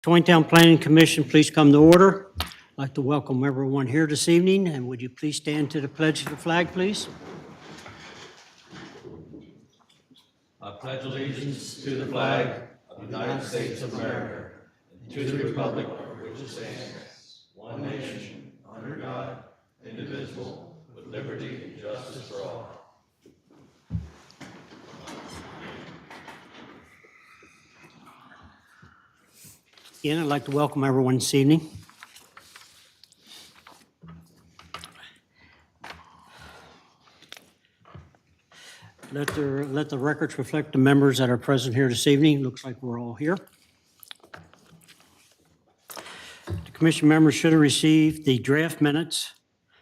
Taneytown Planning Commission, please come to order. I'd like to welcome everyone here this evening, and would you please stand to the pledge of the flag, please? I pledge allegiance to the flag of the United States of America and to the republic for which it stands, one nation, under God, indivisible, with liberty and justice for all. Again, I'd like to welcome everyone this evening. Let the records reflect the members that are present here this evening. Looks like we're all here. The commission members should have received the draft minutes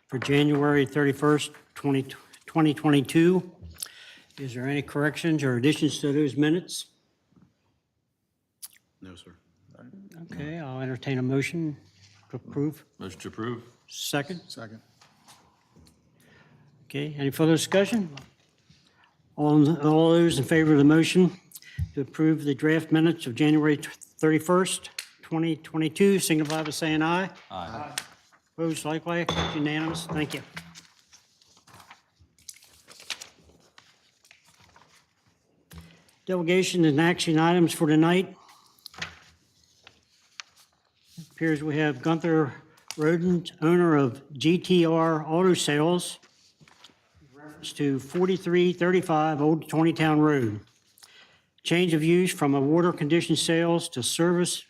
for January 31st, 2022. Is there any corrections or additions to those minutes? No, sir. Okay, I'll entertain a motion to approve. Motion to approve. Second? Second. Okay, any further discussion? All those in favor of the motion to approve the draft minutes of January 31st, 2022, signify by saying aye. Aye. Opposed, likewise, unanimous. Thank you. Delegation and action items for tonight. It appears we have Gunther Roden, owner of GTR Auto Sales, to 4335 Old Taneytown Road. Change of use from a water condition sales to service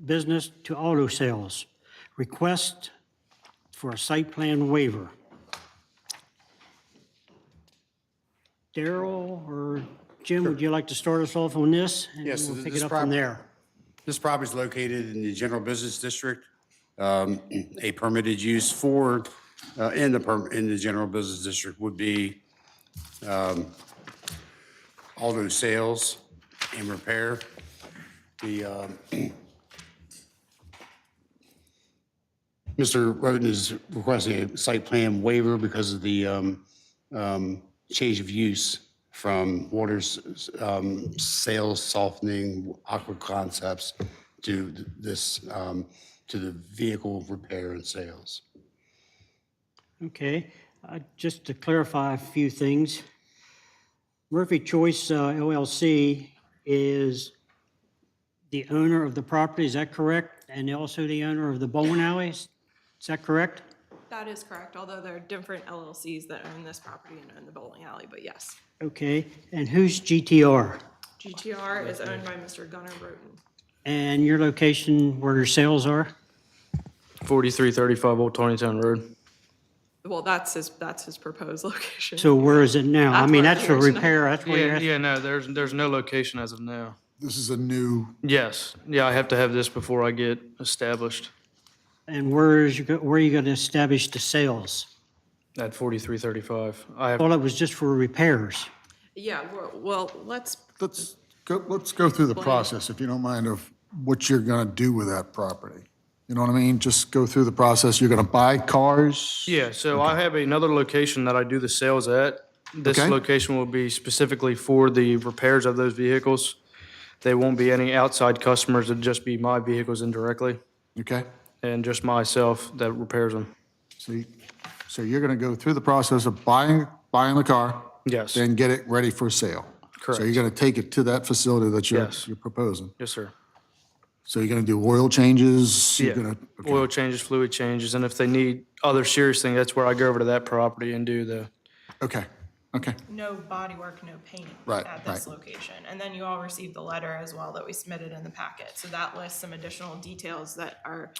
business to auto sales. Request for a site plan waiver. Daryl or Jim, would you like to start us off on this? And Yes, we'll pick this it up from there. This property is located in the general business district. A permitted use for, in the general business district would be auto sales and repair. The, Mr. Roden is requesting a site plan waiver because of the change of use from water sales, softening, aqua concepts to this, to the vehicle repair and sales. Okay, just to clarify a few things. Murphy Choice LLC is the owner of the property, is that correct? And also the owner of the bowling alleys, is that correct? That is correct, although there are different LLCs that own this property and own the bowling alley, but yes. Okay, and who's GTR? GTR is owned by Mr. Gunnar Broughton. And your location where your sales are? 4335 Old Taneytown Road. Well, that's his proposed location. So where is it now? I That's mean, where that's for it is now. repair, that's where you're at. Yeah, no, there's no location as of now. This is a new, Yes, yeah, I have to have this before I get established And where are you going to establish the sales? at 4335. I have, Well, it was just for repairs. Yeah, well, let's let's go through the process, if you don't mind, of what you're gonna do with that property. You know what I mean? Just go through the process. You're gonna buy cars? yeah, so I have another location that I do the sales at. This Okay. location will be specifically for the repairs of those vehicles. They won't be any outside customers, it'll just be my vehicles indirectly Okay? and just myself that repairs them. So you're gonna go through the process of buying the car? Yes. Then get it ready for sale? Correct. So you're gonna take it to that facility that Yes. you're proposing? Yes, sir. So you're gonna do oil changes? You're Yeah, gonna- okay. oil changes, fluid changes, and if they need other serious things, that's where I go over to that property and do the, Okay, okay. no body work, no painting Right, at this right. location. And then you all received the letter as well that we submitted in the packet. So that lists some additional details that are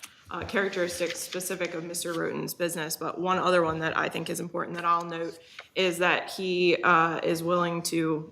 characteristics specific of Mr. Roten's business. But one other one that I think is important that I'll note is that he is willing to,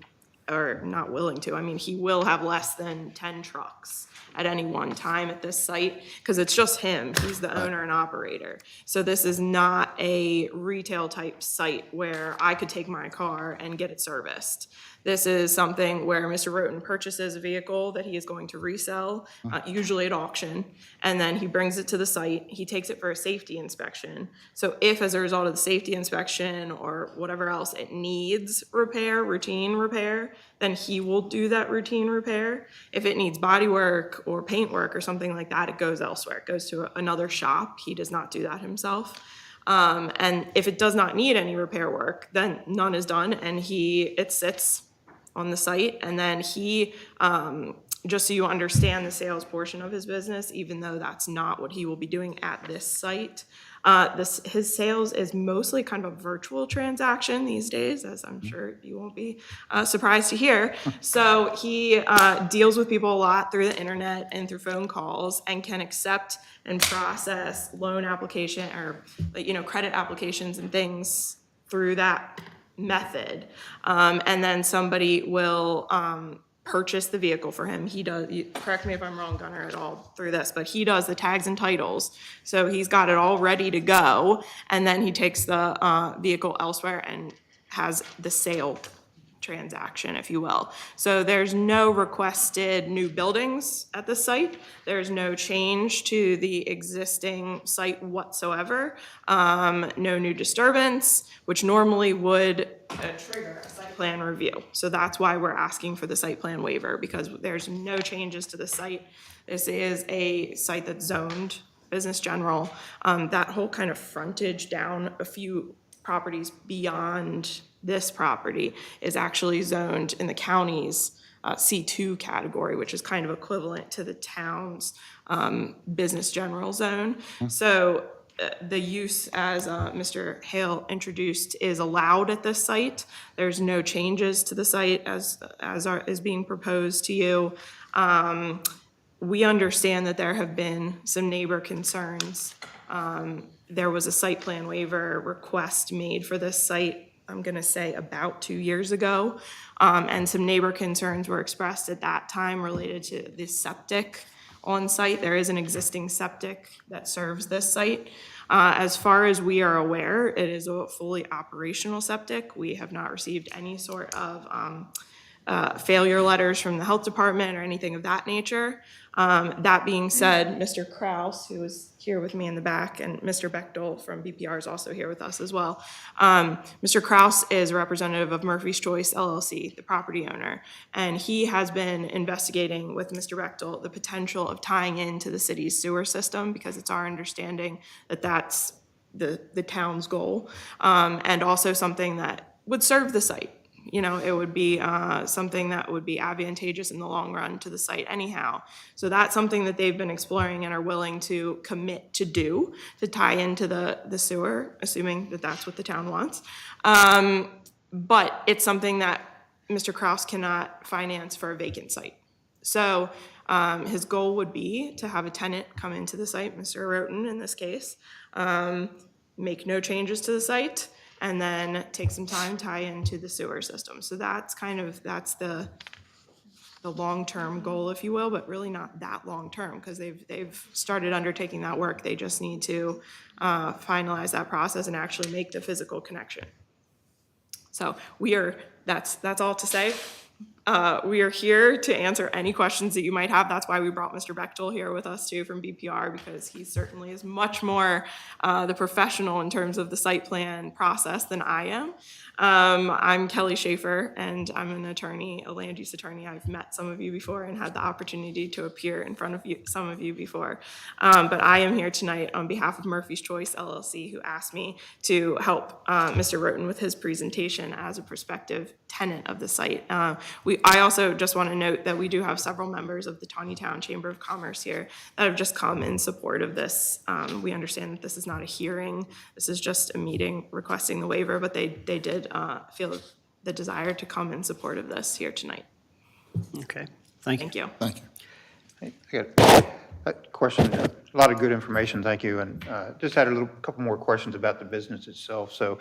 or not willing to, I mean, he will have less than 10 trucks at any one time at this site, because it's just him. He's the owner and operator. So this is not a retail type site where I could take my car and get it serviced. This is something where Mr. Roten purchases a vehicle that he is going to resell, usually at auction, and then he brings it to the site. He takes it for a safety inspection. So if, as a result of the safety inspection or whatever else, it needs repair, routine repair, then he will do that routine repair. If it needs body work or paint work or something like that, it goes elsewhere. It goes to another shop. He does not do that himself. And if it does not need any repair work, then none is done, and it sits on the site. And then he, just so you understand the sales portion of his business, even though that's not what he will be doing at this site, his sales is mostly kind of a virtual transaction these days, as I'm sure you won't be surprised to hear. So he deals with people a lot through the internet and through phone calls, and can accept and process loan application or, credit applications and things through that method. And then somebody will purchase the vehicle for him. He does, correct me if I'm wrong, Gunnar, at all through this, but he does the tags and titles. So he's got it all ready to go, and then he takes the vehicle elsewhere and has the sale transaction, if you will. So there's no requested new buildings at the site. There's no change to the existing site whatsoever. No new disturbance, which normally would trigger a site plan review. So that's why we're asking for the site plan waiver, because there's no changes to the site. This is a site that's zoned business general. That whole kind of frontage down a few properties beyond this property is actually zoned in the county's C2 category, which is kind of equivalent to the town's business general zone. So the use, as Mr. Hale introduced, is allowed at this site. There's no changes to the site as is being proposed to you. We understand that there have been some neighbor concerns. There was a site plan waiver request made for this site, I'm going to say about 2 years ago. And some neighbor concerns were expressed at that time related to the septic on site. There is an existing septic that serves this site. As far as we are aware, it is a fully operational septic. We have not received any sort of failure letters from the health department or anything of that nature. That being said, Mr. Kraus, who is here with me in the back, and Mr. Bechtel from BPR is also here with us as well. Mr. Kraus is a representative of Murphy's Choice LLC, the property owner, and he has been investigating with Mr. Bechtel the potential of tying into the city's sewer system, because it's our understanding that that's the town's goal, and also something that would serve the site. It would be something that would be advantageous in the long run to the site anyhow. So that's something that they've been exploring and are willing to commit to do, to tie into the sewer, assuming that that's what the town wants. But it's something that Mr. Kraus cannot finance for a vacant site. So his goal would be to have a tenant come into the site, Mr. Roten in this case, make no changes to the site, and then take some time, tie into the sewer system. So that's the long-term goal, if you will, but really not that long-term, because they've started undertaking that work. They just need to finalize that process and actually make the physical connection. So that's all to say. We are here to answer any questions that you might have. That's why we brought Mr. Bechtel here with us too from BPR, because he certainly is much more the professional in terms of the site plan process than I am. I'm Kelly Schaefer, and I'm an attorney, a land use attorney. I've met some of you before and had the opportunity to appear in front of some of you before. But I am here tonight on behalf of Murphy's Choice LLC, who asked me to help Mr. Roten with his presentation as a prospective tenant of the site. I also just want to note that we do have several members of the Taneytown Chamber of Commerce here that have just come in support of this. We understand that this is not a hearing. This is just a meeting requesting the waiver, but they did feel the desire to come in support of this here tonight. Okay, thank you. Thank you. Thank you. I got a question, a lot of good information, thank you, and just had a couple more questions about the business itself. So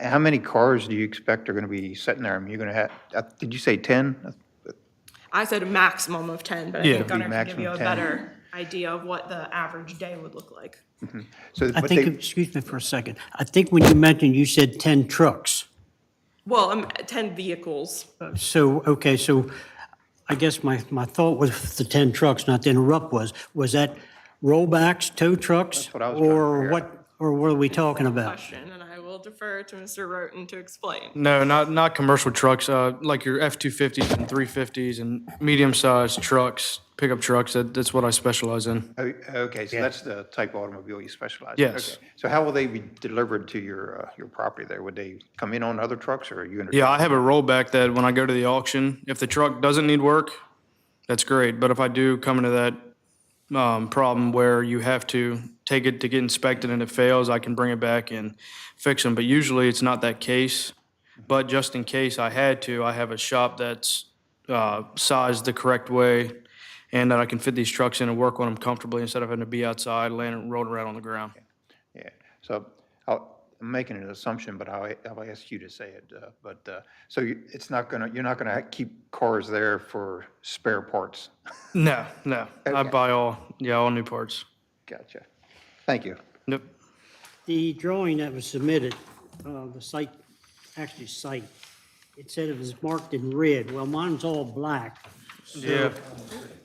how many cars do you expect are going to be sitting there? I mean, you're going to have, did you say 10? I said a maximum of 10, but I Yeah. think Gunnar can give you a Maximum 10. better idea of what the average day would look like. So, I but think, they, excuse me for a second. I think when you mentioned, you said 10 trucks. Well, 10 vehicles. So, okay, so I guess my thought with the 10 trucks, not to interrupt, was that rollbacks, tow trucks? That's what I was trying to Or figure out. what are we talking about? Question, and I will defer to Mr. Roten to explain. No, not commercial trucks, like your F-250s and 350s and medium-sized trucks, pickup trucks. That's what I specialize in. Oh, okay, so that's the type of automobile you specialize in? Yes. Okay. So how will they be delivered to your property there? Would they come in on other trucks, or are you going to? Yeah, I have a rollback that when I go to the auction, if the truck doesn't need work, that's great. But if I do come into that problem where you have to take it to get inspected and it fails, I can bring it back and fix them. But usually it's not that case. But just in case I had to, I have a shop that's sized the correct way and that I can fit these trucks in and work on them comfortably instead of having to be outside, laying, rolling around on the ground. Yeah, so I'm making an assumption, but I'll ask you to say it. So you're not gonna keep cars there for spare parts? No. I Okay. buy all new parts. Gotcha. Thank you. Yep. The drawing that was submitted, the site, it said it was marked in red. Well, mine's all black. Yeah.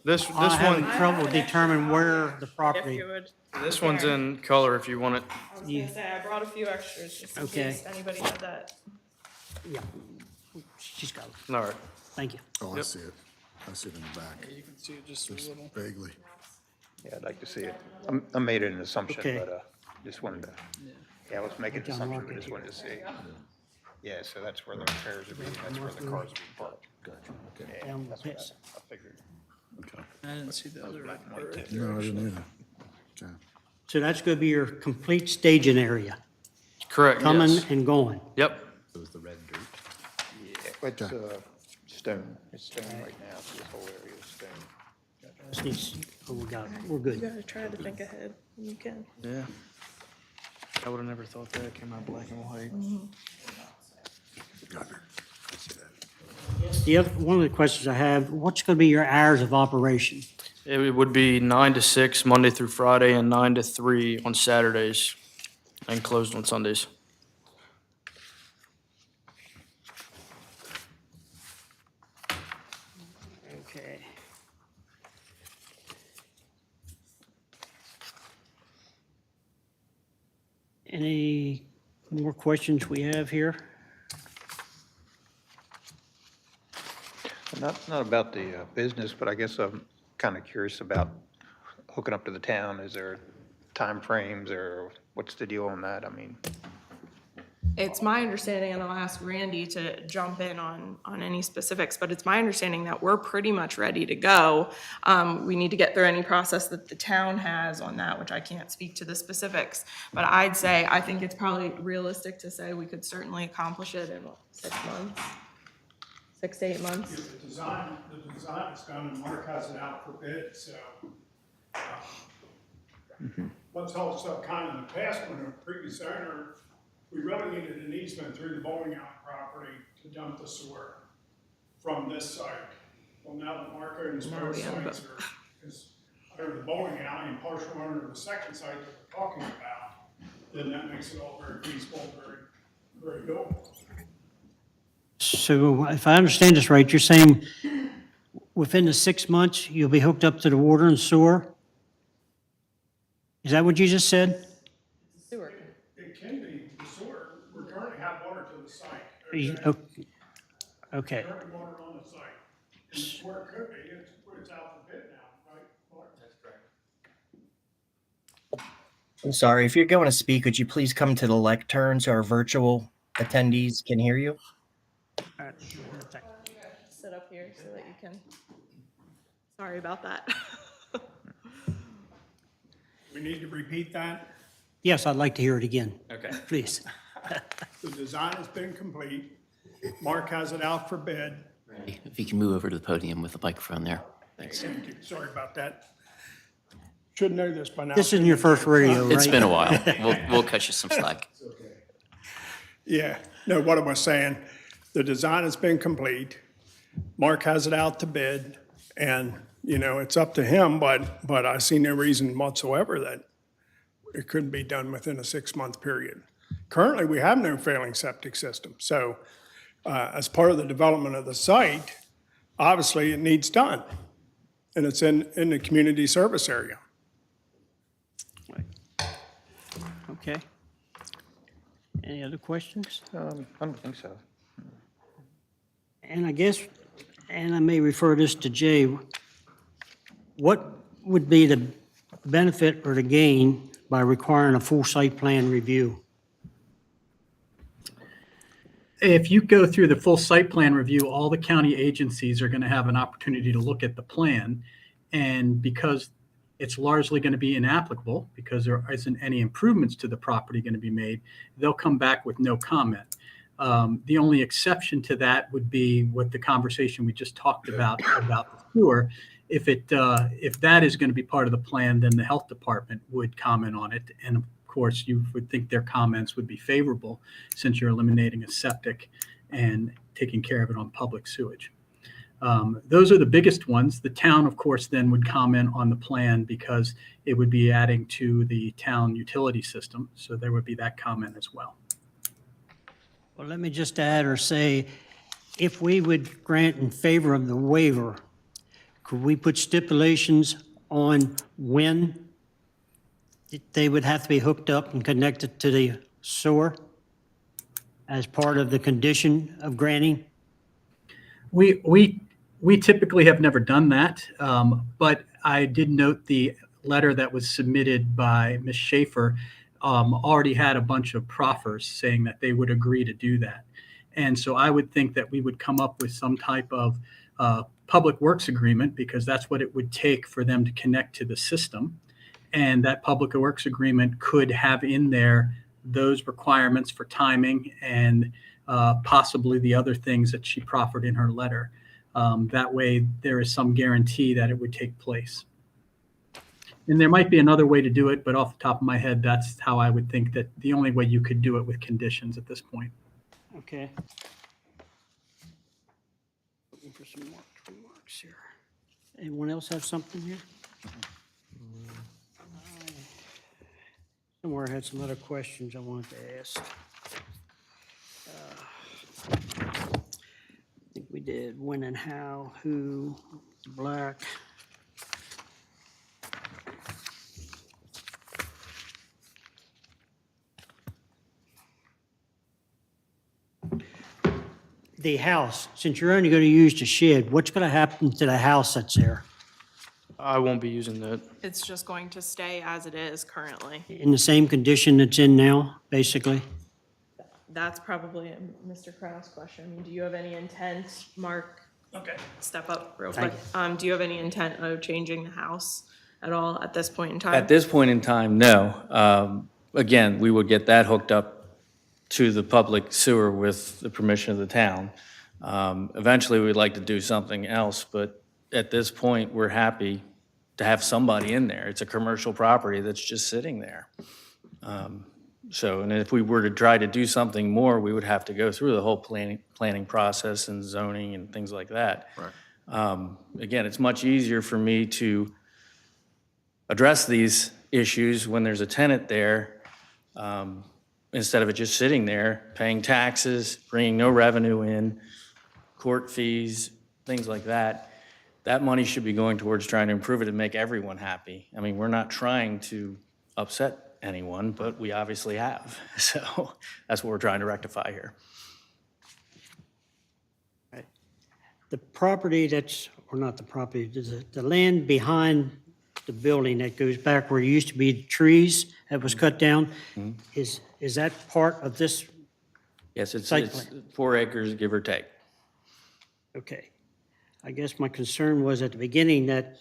This I'm having one, trouble determining where the If property. you would. this one's in color if you want it. I was gonna say, I brought a few extras just in Okay. case anybody had that. Yeah, she's got it. All right. Thank you. Oh, I see it. I see it in the back. You can see it just Just vaguely. Yeah, I'd like to see it. I made an assumption, Okay. but just wanted to, I was making an John assumption, Mark but it just here. wanted to see. Yeah, so that's where the repairs would be, that's where the cars would be parked. Yeah, Down the that's what pits. I figured. I didn't see the other. No, I didn't either. Okay. So that's going to be your complete staging area, Correct, coming yes. and going. Yep. Yeah, it's stone, it's stone right now, so this whole area is stone. Just needs- Oh, we got it. We're good. gotta try to think ahead when you can. Yeah. I would have never thought that came out black and white. Got it. I see that. The other, one of the questions I have, what's going to be your hours of operation? It would be 9 to 6 Monday through Friday and 9 to 3 on Saturdays and closed on Sundays. Okay. Any more questions we have here? Not about the business, but I guess I'm kind of curious about hooking up to the town. Is there timeframes, or what's the deal on that? I mean, It's my understanding, and I'll ask Randy to jump in on any specifics, but it's my understanding that we're pretty much ready to go. We need to get through any process that the town has on that, which I can't speak to the specifics. But I'd say, I think it's probably realistic to say we could certainly accomplish it in 6 months? 6 to 8 months? The design is done and Mark has it out for bid, so. What's held us up kind of in the past when the previous owner, we really needed an easement through the bowling alley property to dump the sewer from this site. Well, now that Mark owns both sites, is owner of the bowling alley and partial owner of the second site that we're talking about, then that makes it all very feasible, very doable. So if I understand this right, you're saying within the 6 months, you'll be hooked up to the water and sewer? Is that what you just said? Sewer. It can be the sewer. We currently have water to the site. Okay, Currently water on the site. And it's where it could be, it's out for bid now, right, Mark? That's correct. I'm sorry, if you're going to speak, would you please come to the lectern so our virtual attendees can hear you? Sit up here so that you can, sorry about that. We need to repeat that. yes, I'd like to hear it again. Okay. Please. The design has been complete. Mark has it out for bid. If you can move over to the podium with the microphone there. Thanks. Thank you. Sorry about that. Should know this by now. This isn't your first rodeo, right? It's been a while. We'll cut you some slack. Yeah, no, what am I saying? The design has been complete. Mark has it out to bid, and, you know, it's up to him, but I see no reason whatsoever that it couldn't be done within a 6-month period. Currently, we have no failing septic system, so as part of the development of the site, obviously it needs done. And it's in the community service area. Okay. Any other questions? I don't think so. And I guess, and I may refer this to Jay, what would be the benefit or the gain by requiring a full site plan review? If you go through the full site plan review, all the county agencies are going to have an opportunity to look at the plan. And because it's largely going to be inapplicable, because there isn't any improvements to the property going to be made, they'll come back with no comment. The only exception to that would be what the conversation we just talked about the sewer. If that is going to be part of the plan, then the health department would comment on it. And of course, you would think their comments would be favorable since you're eliminating a septic and taking care of it on public sewage. Those are the biggest ones. The town, of course, then would comment on the plan because it would be adding to the town utility system. So there would be that comment as well. Well, let me just add or say, if we would grant in favor of the waiver, could we put stipulations on when they would have to be hooked up and connected to the sewer as part of the condition of granting? We typically have never done that, but I did note the letter that was submitted by Ms. Schaefer already had a bunch of proffers saying that they would agree to do that. And so I would think that we would come up with some type of public works agreement, because that's what it would take for them to connect to the system. And that public works agreement could have in there those requirements for timing and possibly the other things that she proffered in her letter. That way there is some guarantee that it would take place. And there might be another way to do it, but off the top of my head, that's how I would think that the only way you could do it with conditions at this point. Okay. Looking for some remarks here. Anyone else have something here? Somewhere I had some other questions I wanted to ask. I think we did when and how, who, black. The house, since you're only going to use the shed, what's going to happen to the house that's there? I won't be using that. It's just going to stay as it is currently. In the same condition it's in now, basically? That's probably a Mr. Kraus question. I mean, do you have any intent, Mark? Okay. Step up real quick. Do you have any intent of changing the house at all at this point in time? At this point in time, no. Again, we would get that hooked up to the public sewer with the permission of the town. Eventually, we'd like to do something else, but at this point, we're happy to have somebody in there. It's a commercial property that's just sitting there. And if we were to try to do something more, we would have to go through the whole planning process and zoning and things like that. Right. Again, it's much easier for me to address these issues when there's a tenant there, instead of it just sitting there, paying taxes, bringing no revenue in, court fees, things like that. That money should be going towards trying to improve it and make everyone happy. I mean, we're not trying to upset anyone, but we obviously have. So that's what we're trying to rectify here. The property that's, or not the property, the land behind the building that goes back where it used to be the trees that was cut down, is that part of this? Yes, it's Site plan. 4 acres, give or take. Okay. I guess my concern was at the beginning that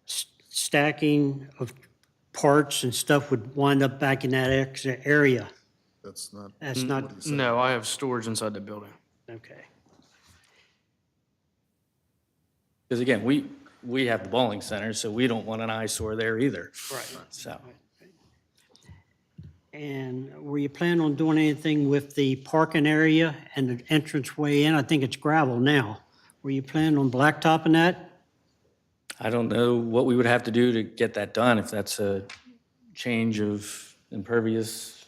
stacking of parts and stuff would wind up back in that extra area. That's not. That's not, No, I have storage inside the building. okay. Because again, we have the bowling center, so we don't want an eyesore there either. Right. So, And were you planning on doing anything with the parking area and the entranceway in? I think it's gravel now. Were you planning on blacktopping that? I don't know what we would have to do to get that done, if that's a change of impervious.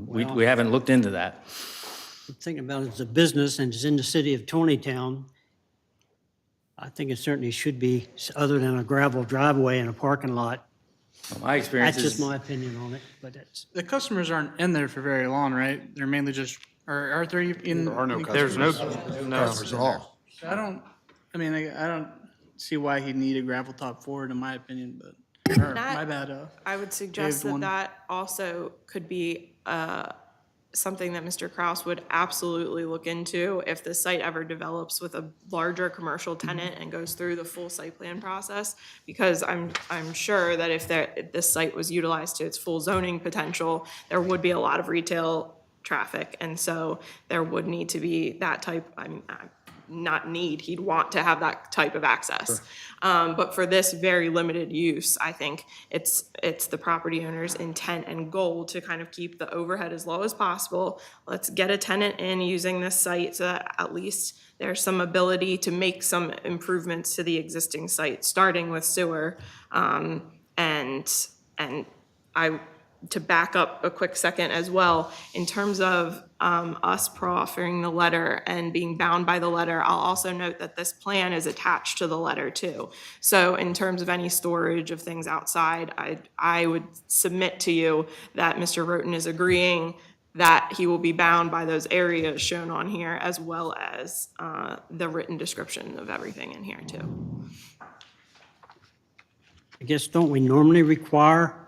We haven't looked into that. I'm thinking about it as a business and it's in the city of Taneytown. I think it certainly should be, other than a gravel driveway and a parking lot. My experience That's just is, my opinion on it, but it's, The customers aren't in there for very long, right? They're mainly just, or are there in? There are no There's no, customers. no, Customers at all. I don't, I mean, I don't see why he'd need a gravel top forward, in my opinion, but, or, That- my bad, I would suggest Paved one. that also could be something that Mr. Kraus would absolutely look into if the site ever develops with a larger commercial tenant and goes through the full site plan process. Because I'm sure that if this site was utilized to its full zoning potential, there would be a lot of retail traffic. And so there would need to be that type, I mean, not need, he'd want to have that type of access. But for this very limited use, I think it's the property owner's intent and goal to kind of keep the overhead as low as possible. Let's get a tenant in using this site so that at least there's some ability to make some improvements to the existing site, starting with sewer. And to back up a quick second as well, in terms of us proffering the letter and being bound by the letter, I'll also note that this plan is attached to the letter too. So in terms of any storage of things outside, I would submit to you that Mr. Roten is agreeing that he will be bound by those areas shown on here, as well as the written description of everything in here too. I guess, don't we normally require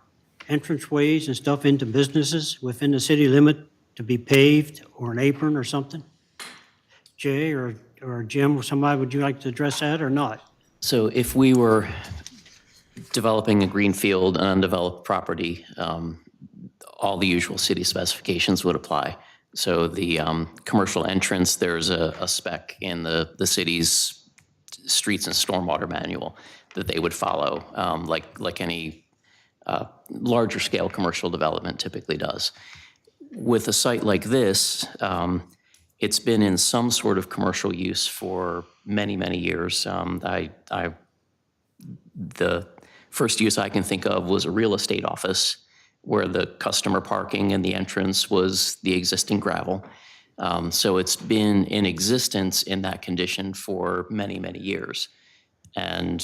entranceways and stuff into businesses within the city limit to be paved or an apron or something? Jay or Jim or somebody, would you like to address that or not? So if we were developing a greenfield, an undeveloped property, all the usual city specifications would apply. So the commercial entrance, there's a spec in the city's streets and stormwater manual that they would follow, like any larger scale commercial development typically does. With a site like this, it's been in some sort of commercial use for many, many years. The first use I can think of was a real estate office where the customer parking and the entrance was the existing gravel. So it's been in existence in that condition for many, many years. And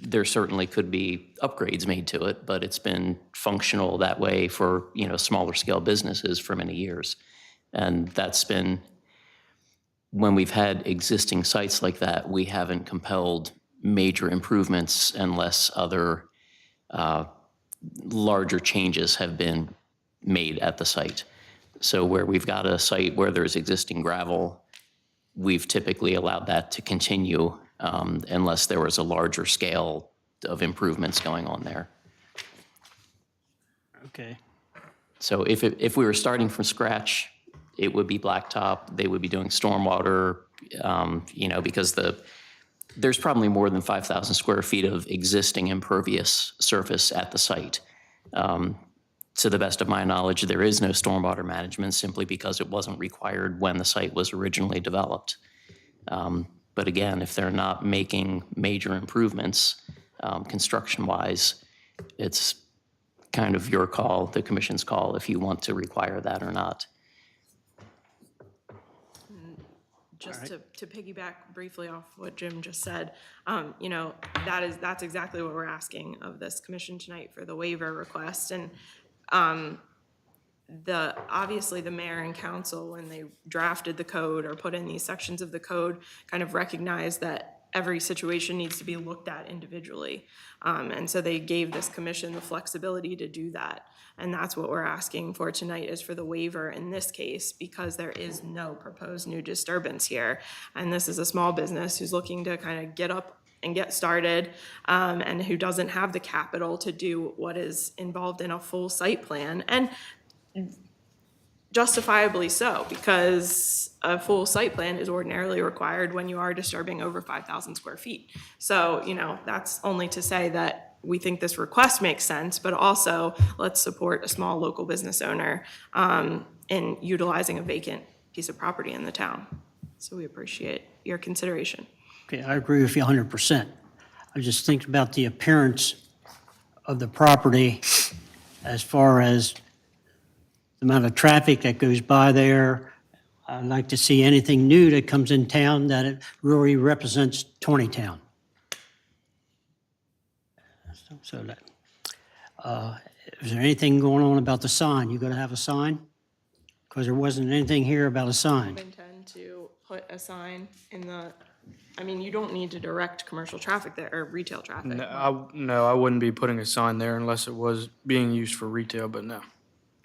there certainly could be upgrades made to it, but it's been functional that way for, smaller scale businesses for many years. And that's been, when we've had existing sites like that, we haven't compelled major improvements unless other larger changes have been made at the site. So where we've got a site where there's existing gravel, we've typically allowed that to continue unless there was a larger scale of improvements going on there. Okay. So if we were starting from scratch, it would be blacktop. They would be doing stormwater, because there's probably more than 5,000 square feet of existing impervious surface at the site. To the best of my knowledge, there is no stormwater management simply because it wasn't required when the site was originally developed. But again, if they're not making major improvements, construction-wise, it's kind of your call, the commission's call, if you want to require that or not. Just to piggyback briefly off what Jim just said, that's exactly what we're asking of this commission tonight for the waiver request. And obviously the mayor and council, when they drafted the code or put in these sections of the code, kind of recognized that every situation needs to be looked at individually. And so they gave this commission the flexibility to do that. And that's what we're asking for tonight, is for the waiver in this case, because there is no proposed new disturbance here. And this is a small business who's looking to kind of get up and get started, and who doesn't have the capital to do what is involved in a full site plan. And justifiably so, because a full site plan is ordinarily required when you are disturbing over 5,000 square feet. So, that's only to say that we think this request makes sense, but also let's support a small local business owner in utilizing a vacant piece of property in the town. So we appreciate your consideration. Okay, I agree with you 100%. I just think about the appearance of the property as far as the amount of traffic that goes by there. I'd like to see anything new that comes in town that it really represents Taneytown. So that, is there anything going on about the sign? You gonna have a sign? Because there wasn't anything here about a sign. Intend to put a sign in the, I mean, you don't need to direct commercial traffic there, or retail traffic. No, I wouldn't be putting a sign there unless it was being used for retail, but no.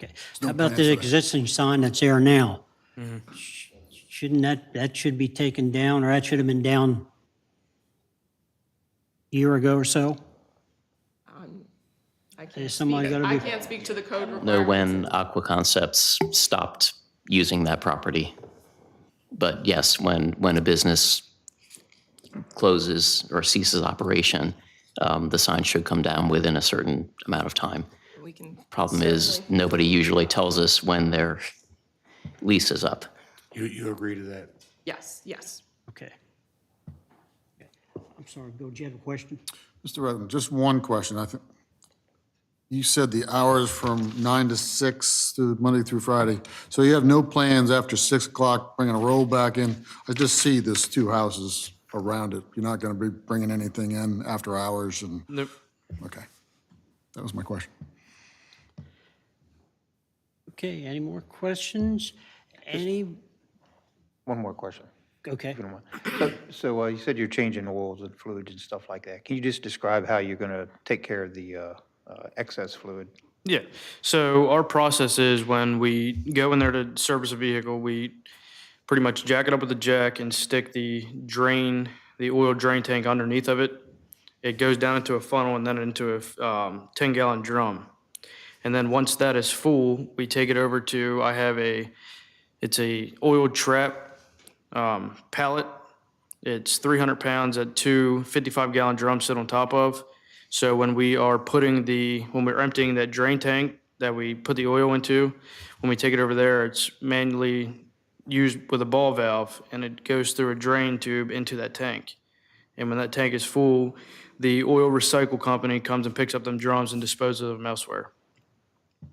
Okay. no How about plans the for that. existing sign that's there now? Shouldn't that should be taken down, or that should have been down a year ago or so? I can't somebody speak, gotta I be- can't speak to the code requirements. Know when Aqua Concepts stopped using that property. But yes, when a business closes or ceases operation, the sign should come down within a certain amount of time. We can Problem is, nobody usually tells us when their lease is up. You agree to that? Yes, yes. Okay. I'm sorry, Bill, do you have a question? Mr. Redmond, just one question. I think you said the hours from 9 to 6 to Monday through Friday. So you have no plans after 6 o'clock bringing a roll back in? I just see there's 2 houses around it. You're not going to be bringing anything in after hours and, Nope. okay. That was my question. Okay, any more questions? Any, One more question, okay. if you don't mind. So you said you're changing oils and fluids and stuff like that. Can you just describe how you're going to take care of the excess fluid? Yeah, so our process is when we go in there to service a vehicle, we pretty much jack it up with a jack and stick the oil drain tank underneath of it. It goes down into a funnel and then into a 10-gallon drum. And then once that is full, we take it over to, it's a oil trap pallet. It's 300 pounds that 2 55-gallon drums sit on top of. So when we're emptying that drain tank that we put the oil into, when we take it over there, it's manually used with a ball valve, and it goes through a drain tube into that tank. And when that tank is full, the oil recycle company comes and picks up them drums and disposes of them elsewhere.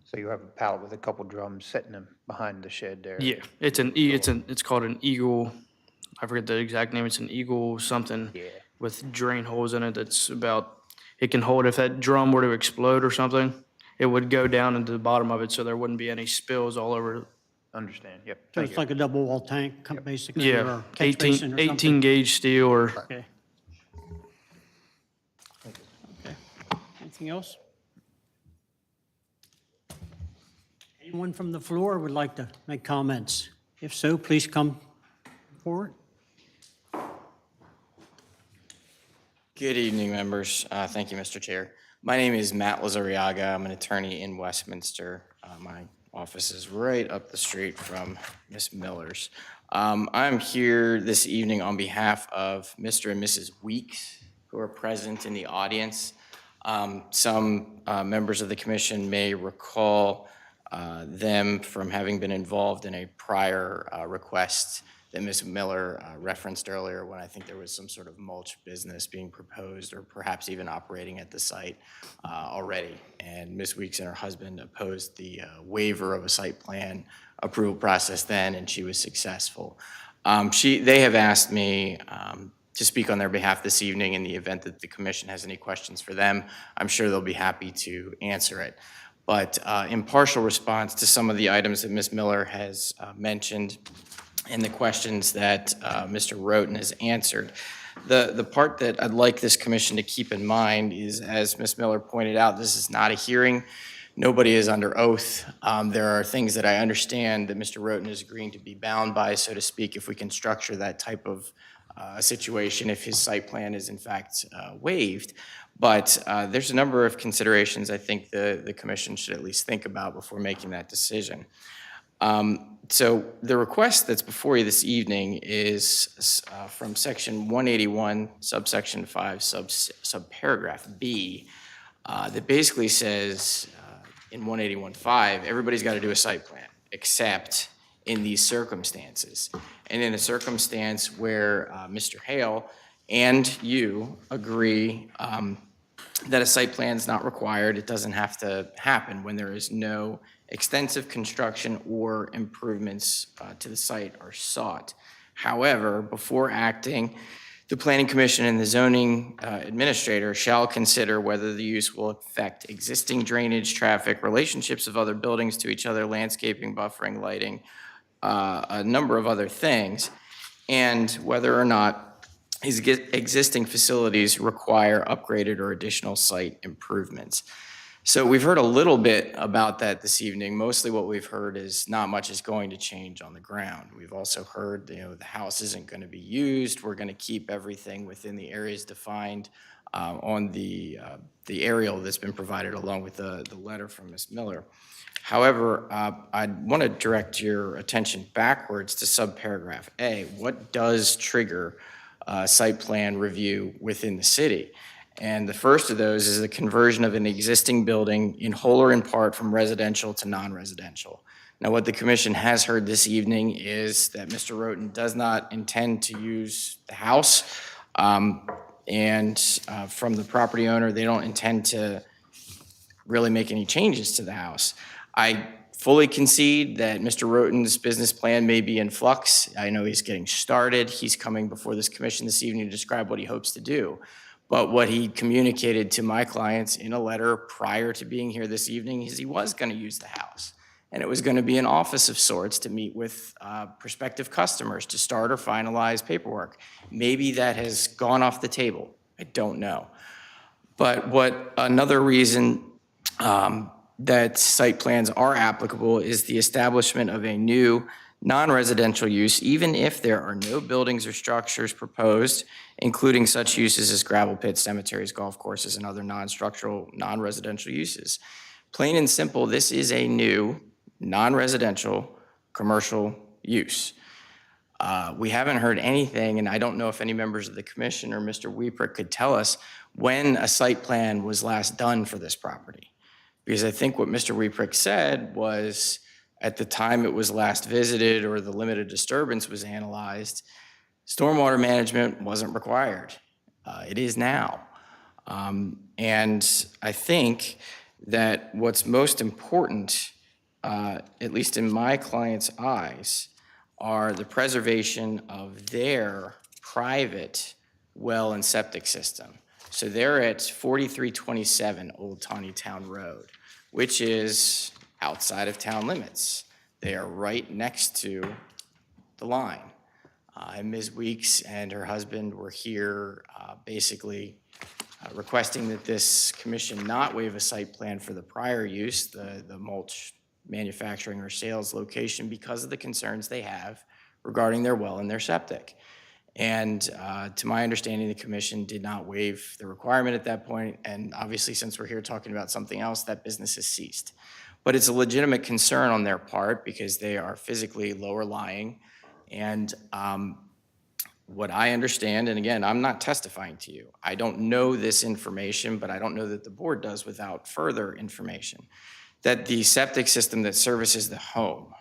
So you have a pallet with a couple drums setting them behind the shed there? Yeah, it's called an Eagle. I forget the exact name. It's an Eagle something Yeah. with drain holes in it. It can hold, if that drum were to explode or something, it would go down into the bottom of it, so there wouldn't be any spills all over. Understand, yep. So Thank it's you. like a double wall tank, basically, or Yeah, a catch basin or 18 something? gauge steel or. Okay. Okay. Anything else? Anyone from the floor would like to make comments? If so, please come forward. Good evening, members. Thank you, Mr. Chair. My name is Matt Lazariaga. I'm an attorney in Westminster. My office is right up the street from Ms. Miller's. I'm here this evening on behalf of Mr. and Mrs. Weeks, who are present in the audience. Some members of the commission may recall them from having been involved in a prior request that Ms. Miller referenced earlier, when I think there was some sort of mulch business being proposed or perhaps even operating at the site already. And Ms. Weeks and her husband opposed the waiver of a site plan approval process then, and she was successful. They have asked me to speak on their behalf this evening in the event that the commission has any questions for them. I'm sure they'll be happy to answer it. But in partial response to some of the items that Ms. Miller has mentioned and the questions that Mr. Roten has answered, the part that I'd like this commission to keep in mind is, as Ms. Miller pointed out, this is not a hearing. Nobody is under oath. There are things that I understand that Mr. Roten is agreeing to be bound by, so to speak, if we can structure that type of situation, if his site plan is in fact waived. But there's a number of considerations I think the commission should at least think about before making that decision. So the request that's before you this evening is from section 181, subsection 5, subparagraph B, that basically says in 181.5, everybody's got to do a site plan, except in these circumstances. And in a circumstance where Mr. Hale and you agree that a site plan is not required, it doesn't have to happen when there is no extensive construction or improvements to the site are sought. However, before acting, the Planning Commission and the zoning administrator shall consider whether the use will affect existing drainage, traffic, relationships of other buildings to each other, landscaping, buffering, lighting, a number of other things, and whether or not existing facilities require upgraded or additional site improvements. So we've heard a little bit about that this evening. Mostly what we've heard is not much is going to change on the ground. We've also heard, the house isn't going to be used. We're going to keep everything within the areas defined on the aerial that's been provided along with the letter from Ms. Miller. However, I want to direct your attention backwards to subparagraph A. What does trigger site plan review within the city? And the first of those is the conversion of an existing building in whole or in part from residential to non-residential. Now, what the commission has heard this evening is that Mr. Roten does not intend to use the house. And from the property owner, they don't intend to really make any changes to the house. I fully concede that Mr. Roten's business plan may be in flux. I know he's getting started. He's coming before this commission this evening to describe what he hopes to do. But what he communicated to my clients in a letter prior to being here this evening is he was going to use the house. And it was going to be an office of sorts to meet with prospective customers to start or finalize paperwork. Maybe that has gone off the table. I don't know. But what another reason that site plans are applicable is the establishment of a new non-residential use, even if there are no buildings or structures proposed, including such uses as gravel pits, cemeteries, golf courses, and other non-structural, non-residential uses. Plain and simple, this is a new non-residential commercial use. We haven't heard anything, and I don't know if any members of the commission or Mr. Wieprick could tell us when a site plan was last done for this property. Because I think what Mr. Wieprick said was at the time it was last visited or the limited disturbance was analyzed, stormwater management wasn't required. It is now. And I think that what's most important, at least in my client's eyes, are the preservation of their private well and septic system. So they're at 4327 Old Taneytown Road, which is outside of town limits. They are right next to the line. And Ms. Weeks and her husband were here basically requesting that this commission not waive a site plan for the prior use, the mulch manufacturing or sales location, because of the concerns they have regarding their well and their septic. And to my understanding, the commission did not waive the requirement at that point. And obviously, since we're here talking about something else, that business has ceased. But it's a legitimate concern on their part because they are physically lower lying. And what I understand, and again, I'm not testifying to you. I don't know this information, but I don't know that the board does without further information, that the septic system that services the home,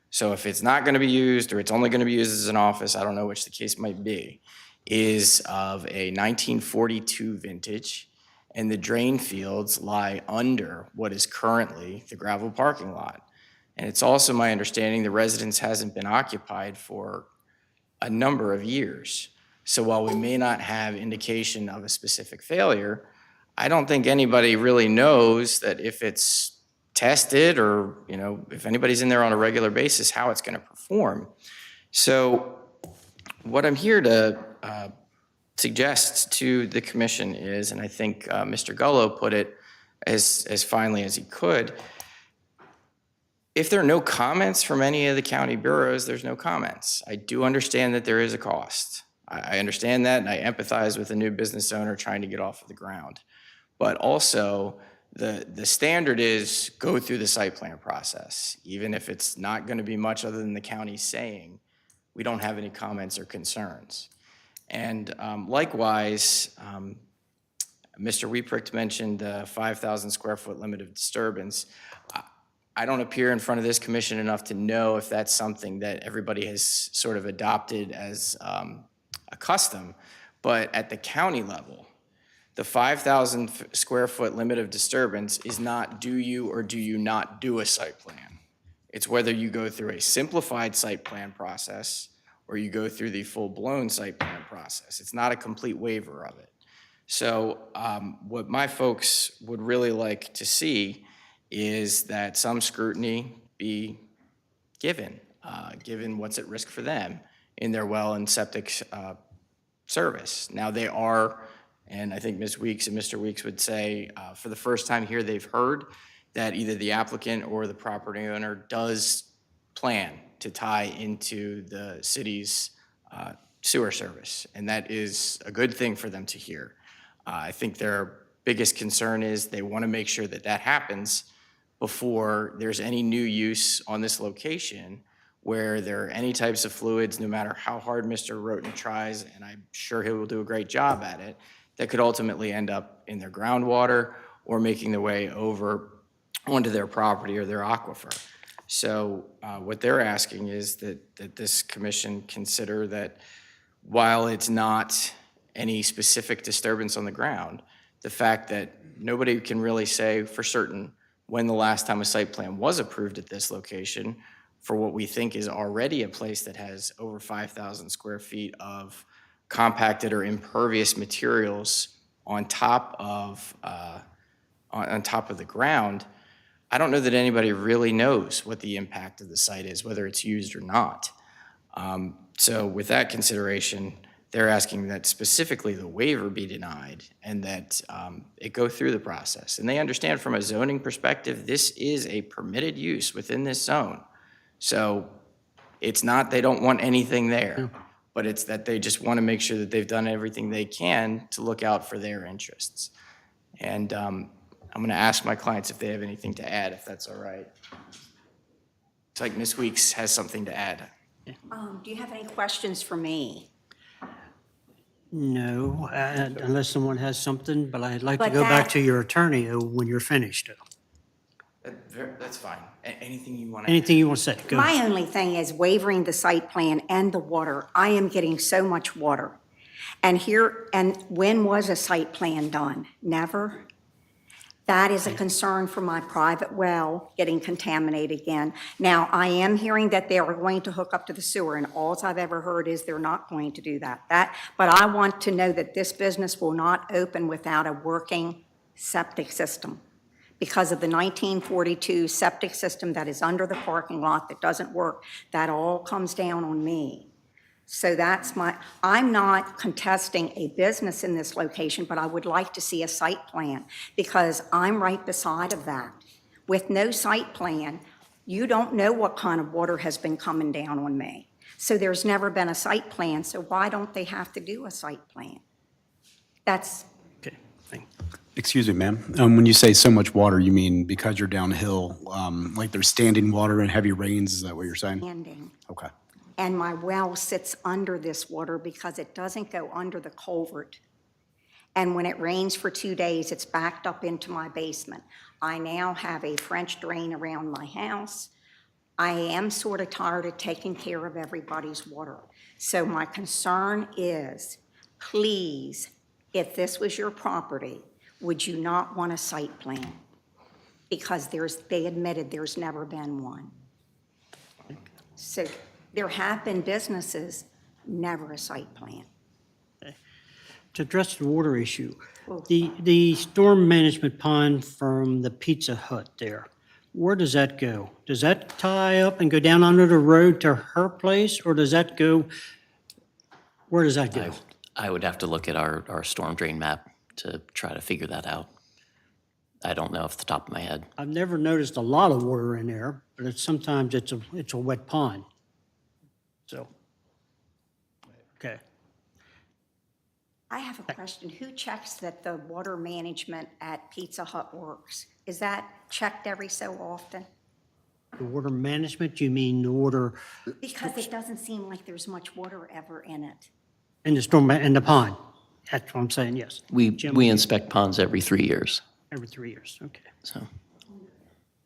so if it's not going to be used or it's only going to be used as an office, I don't know which the case might be, is of a 1942 vintage, and the drain fields lie under what is currently the gravel parking lot. And it's also my understanding the residence hasn't been occupied for a number of years. So while we may not have indication of a specific failure, I don't think anybody really knows that if it's tested or, if anybody's in there on a regular basis, how it's going to perform. So what I'm here to suggest to the commission is, and I think Mr. Gullo put it as finely as he could, if there are no comments from any of the county bureaus, there's no comments. I do understand that there is a cost. I understand that, and I empathize with a new business owner trying to get off of the ground. But also, the standard is go through the site plan process, even if it's not going to be much other than the county saying we don't have any comments or concerns. And likewise, Mr. Wiepricht mentioned the 5,000 square foot limit of disturbance. I don't appear in front of this commission enough to know if that's something that everybody has sort of adopted as a custom, but at the county level, The 5,000 square foot limit of disturbance is not do you or do you not do a site plan. It's whether you go through a simplified site plan process or you go through the full-blown site plan process. It's not a complete waiver of it. So what my folks would really like to see is that some scrutiny be given, given what's at risk for them in their well and septic service. Now they are, and I think Ms. Weeks and Mr. Weeks would say, for the first time here, they've heard that either the applicant or the property owner does plan to tie into the city's sewer service. And that is a good thing for them to hear. I think their biggest concern is they want to make sure that that happens before there's any new use on this location where there are any types of fluids, no matter how hard Mr. Roten tries, and I'm sure he will do a great job at it, that could ultimately end up in their groundwater or making their way over onto their property or their aquifer. So what they're asking is that this commission consider that while it's not any specific disturbance on the ground, the fact that nobody can really say for certain when the last time a site plan was approved at this location for what we think is already a place that has over 5,000 square feet of compacted or impervious materials on top of the ground. I don't know that anybody really knows what the impact of the site is, whether it's used or not. So with that consideration, they're asking that specifically the waiver be denied and that it go through the process. And they understand from a zoning perspective, this is a permitted use within this zone. So it's not they don't want anything there, but it's that they just want to make sure that they've done everything they can to look out for their interests. And I'm going to ask my clients if they have anything to add, if that's all right. It's like Ms. Weeks has something to add. Do you have any questions for me? No, unless someone has something, but I'd like to But go back that- to your attorney when you're finished. That's fine. Anything you want to Anything you want to say? Go. My only thing is wavering the site plan and the water. I am getting so much water. And when was a site plan done? Never. That is a concern for my private well getting contaminated again. Now, I am hearing that they are going to hook up to the sewer, and all I've ever heard is they're not going to do that. But I want to know that this business will not open without a working septic system because of the 1942 septic system that is under the parking lot that doesn't work. That all comes down on me. So I'm not contesting a business in this location, but I would like to see a site plan because I'm right beside of that. With no site plan, you don't know what kind of water has been coming down on me. So there's never been a site plan, so why don't they have to do a site plan? That's, Okay, thank you. Excuse me, ma'am. When you say so much water, you mean because you're downhill, like there's standing water and heavy rains? Is that what you're saying? ending. Okay. And my well sits under this water because it doesn't go under the culvert. And when it rains for 2 days, it's backed up into my basement. I now have a French drain around my house. I am sort of tired of taking care of everybody's water. So my concern is, please, if this was your property, would you not want a site plan? Because they admitted there's never been one. So there have been businesses, never a site plan. To address the water issue, the storm management pond from the Pizza Hut there, where does that go? Does that tie up and go down under the road to her place, or does that go, where does that go? I would have to look at our storm drain map to try to figure that out. I don't know off the top of my head. I've never noticed a lot of water in there, but sometimes it's a wet pond. So, okay. I have a question. Who checks that the water management at Pizza Hut works? Is that checked every so often? The water management, you mean the water Because it doesn't seem like there's much water ever in it. in the storm, in the pond? That's what I'm saying, yes. We inspect ponds every 3 years, Every 3 years, okay. so.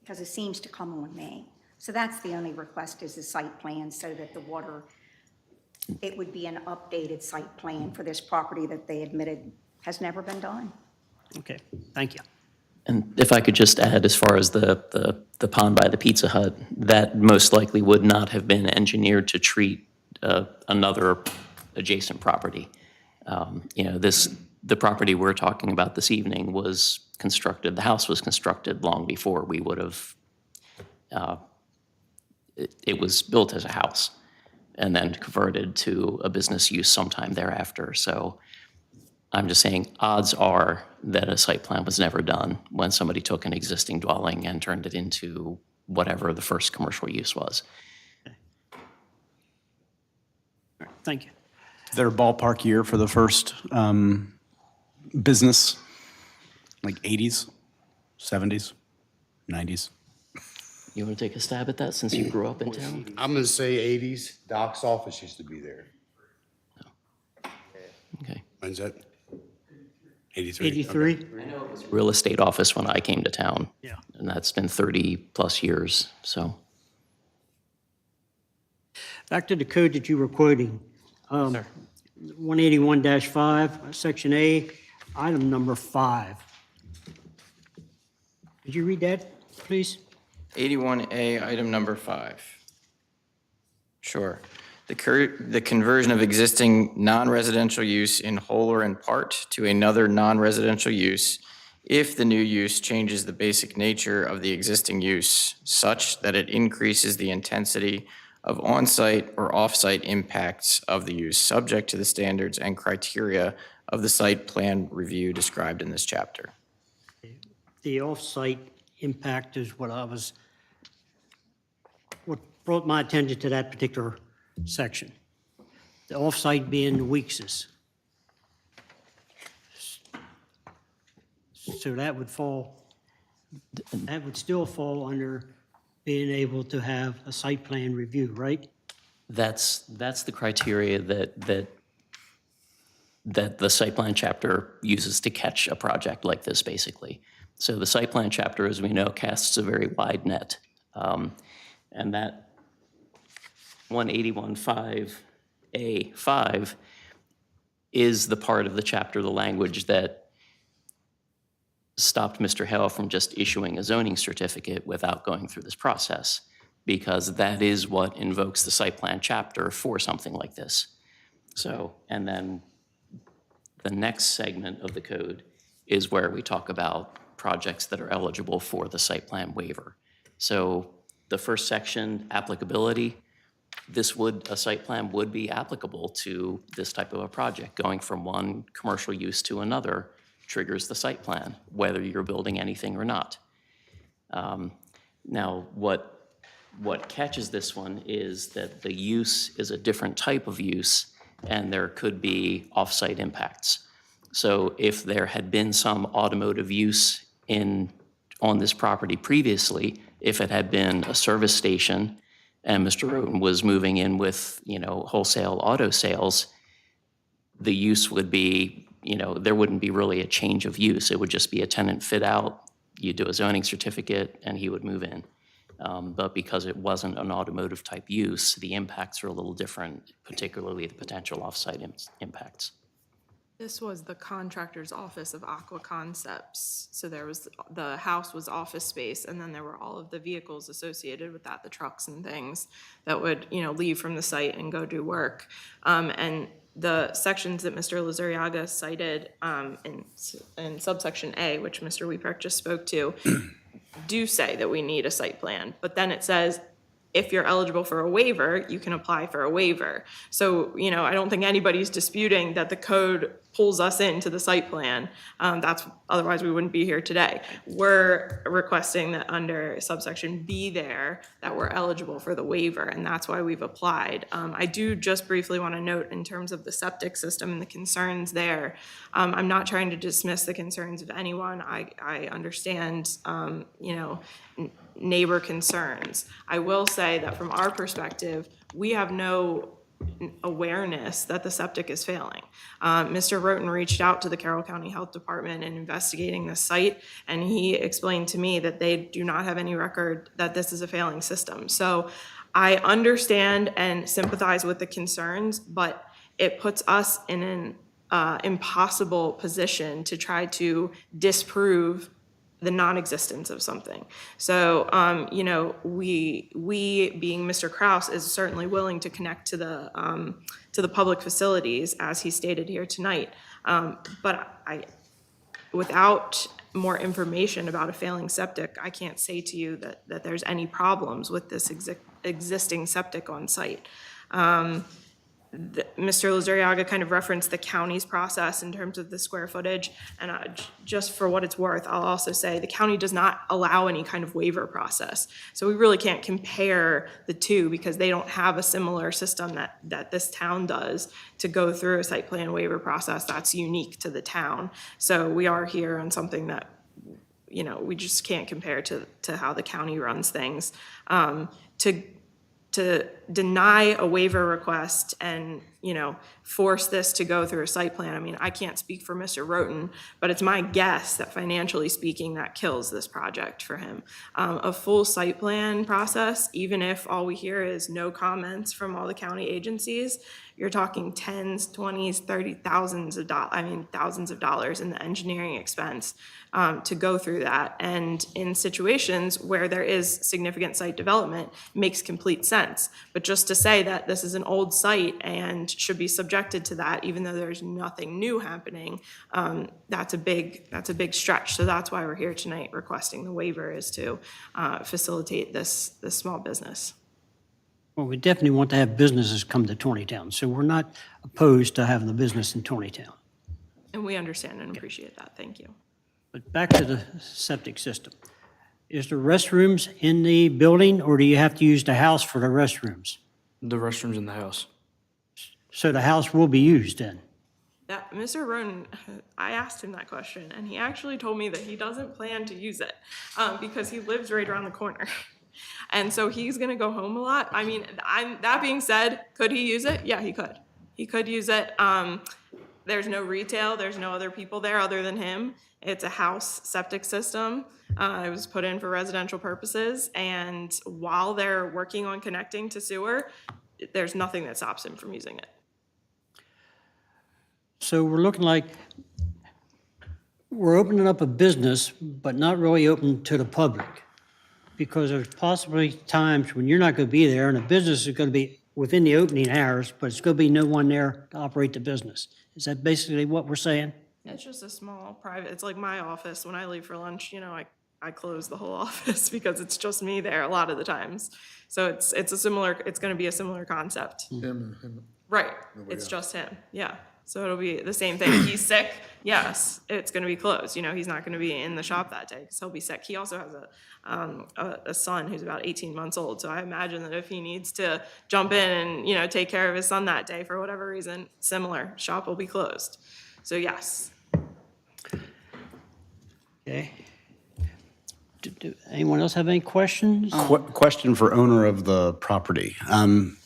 Because it seems to come on me. So that's the only request is a site plan so that the water, it would be an updated site plan for this property that they admitted Has never been done. Okay, thank you. And if I could just add, as far as the pond by the Pizza Hut, that most likely would not have been engineered to treat another adjacent property. The property we're talking about this evening was constructed, the house was constructed long before we would have, it was built as a house and then converted to a business use sometime thereafter. So I'm just saying, odds are that a site plan was never done when somebody took an existing dwelling and turned it into whatever the first commercial use was. Thank you. Is there a ballpark year for the first business? Like 80s, 70s, 90s? You want to take a stab at that since you grew up in town? I'm gonna say 80s. Doc's office used to be there. Okay. When's that? 83? 83? Real estate office when I came to town. Yeah. And that's been 30-plus years, so. Back to the code that you were quoting. 181-5, Section A, item number 5. Could you read that, please? 81A, item number 5. Sure. The conversion of existing non-residential use in whole or in part to another non-residential use if the new use changes the basic nature of the existing use such that it increases the intensity of on-site or off-site impacts of the use subject to the standards and criteria of the site plan review described in this chapter. The off-site impact is what brought my attention to that particular section. The off-site being the Weekses. So that would still fall under being able to have a site plan review, right? That's the criteria that the site plan chapter uses to catch a project like this, basically. So the site plan chapter, as we know, casts a very wide net. And that 181.5A5 is the part of the chapter, the language that stopped Mr. Hale from just issuing a zoning certificate without going through this process, because that is what invokes the site plan chapter for something like this. So, and then the next segment of the code is where we talk about projects that are eligible for the site plan waiver. So the first section, applicability, a site plan would be applicable to this type of a project. Going from one commercial use to another triggers the site plan, whether you're building anything or not. Now, what catches this one is that the use is a different type of use, and there could be off-site impacts. So if there had been some automotive use on this property previously, if it had been a service station and Mr. Roten was moving in with, wholesale auto sales, the use would be, there wouldn't be really a change of use. It would just be a tenant fit out. You do a zoning certificate and he would move in. But because it wasn't an automotive type use, the impacts are a little different, particularly the potential off-site impacts. This was the contractor's office of Aqua Concepts. So the house was office space, and then there were all of the vehicles associated with that, the trucks and things that would, leave from the site and go do work. And the sections that Mr. Lizarriaga cited in subsection A, which Mr. Weepark just spoke to, do say that we need a site plan. But then it says, if you're eligible for a waiver, you can apply for a waiver. So, I don't think anybody's disputing that the code pulls us into the site plan. Otherwise we wouldn't be here today. We're requesting that under subsection B there, that we're eligible for the waiver, and that's why we've applied. I do just briefly want to note in terms of the septic system and the concerns there, I'm not trying to dismiss the concerns of anyone. I understand, neighbor concerns. I will say that from our perspective, we have no awareness that the septic is failing. Mr. Roten reached out to the Carroll County Health Department in investigating the site, and he explained to me that they do not have any record that this is a failing system. So I understand and sympathize with the concerns, but it puts us in impossible position to try to disprove the non-existence of something. So, we being Mr. Kraus is certainly willing to connect to the public facilities as he stated here tonight. But without more information about a failing septic, I can't say to you that there's any problems with this existing septic on site. Mr. Luzuriaga kind of referenced the county's process in terms of the square footage, and just for what it's worth, I'll also say the county does not allow any kind of waiver process. So we really can't compare the two because they don't have a similar system that this town does to go through a site plan waiver process that's unique to the town. So we are here on something that, we just can't compare to how the county runs things. To deny a waiver request and, force this to go through a site plan. I mean, I can't speak for Mr. Roten, but it's my guess that financially speaking, that kills this project for him. A full site plan process, even if all we hear is no comments from all the county agencies, you're talking tens, 20s, 30, thousands of dollars in the engineering expense to go through that. And in situations where there is significant site development, makes complete sense. But just to say that this is an old site and should be subjected to that, even though there's nothing new happening, that's a big stretch. So that's why we're here tonight requesting the waiver, is to facilitate this small business. Well, we definitely want to have businesses come to Taneytown, so we're not opposed to having the business in Taneytown. And we understand and appreciate that. Thank you. But back to the septic system. Is there restrooms in the building, or do you have to use the house for the restrooms? The restrooms in the house. So the house will be used then? That Mr. Roten, I asked him that question, and he actually told me that he doesn't plan to use it because he lives right around the corner. And so he's going to go home a lot. I mean, that being said, could he use it? Yeah, he could. He could use it. There's no retail. There's no other people there other than him. It's a house septic system. It was put in for residential purposes. And while they're working on connecting to sewer, there's nothing that stops him from using it. So we're looking like we're opening up a business, but not really open to the public. Because there's possibly times when you're not going to be there and the business is going to be within the opening hours, but it's going to be no one there to operate the business. Is that basically what we're saying? It's just a small private, it's like my office. When I leave for lunch, I close the whole office because it's just me there a lot of the times. So it's going to be a similar concept. Right, it's just him, yeah. So it'll be the same thing. He's sick, yes, it's going to be closed. He's not going to be in the shop that day because he'll be sick. He also has a son who's about 18 months old. So I imagine that if he needs to jump in and, take care of his son that day for whatever reason, similar, shop will be closed. So yes. Okay. Anyone else have any questions? Question for owner of the property.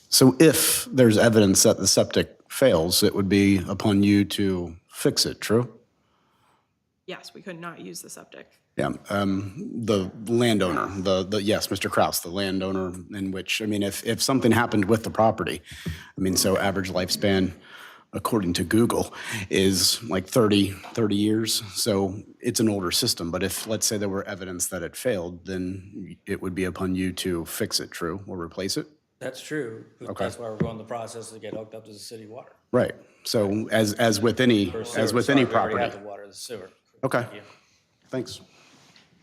So if there's evidence that the septic fails, it would be upon you to fix it, true? Yes, we could not use the septic. Yeah, the landowner, yes, Mr. Kraus, the landowner in which, if something happened with the property, so average lifespan, according to Google, is like 30 years. So it's an older system, but if, let's say there were evidence that it failed, then it would be upon you to fix it, true, or replace it? That's true. But Okay. That's why we're going the process to get hooked up to the city water. Right, so as with any Or sewer. property. Sorry, we already have the water, the sewer. Okay, Thank you. thanks.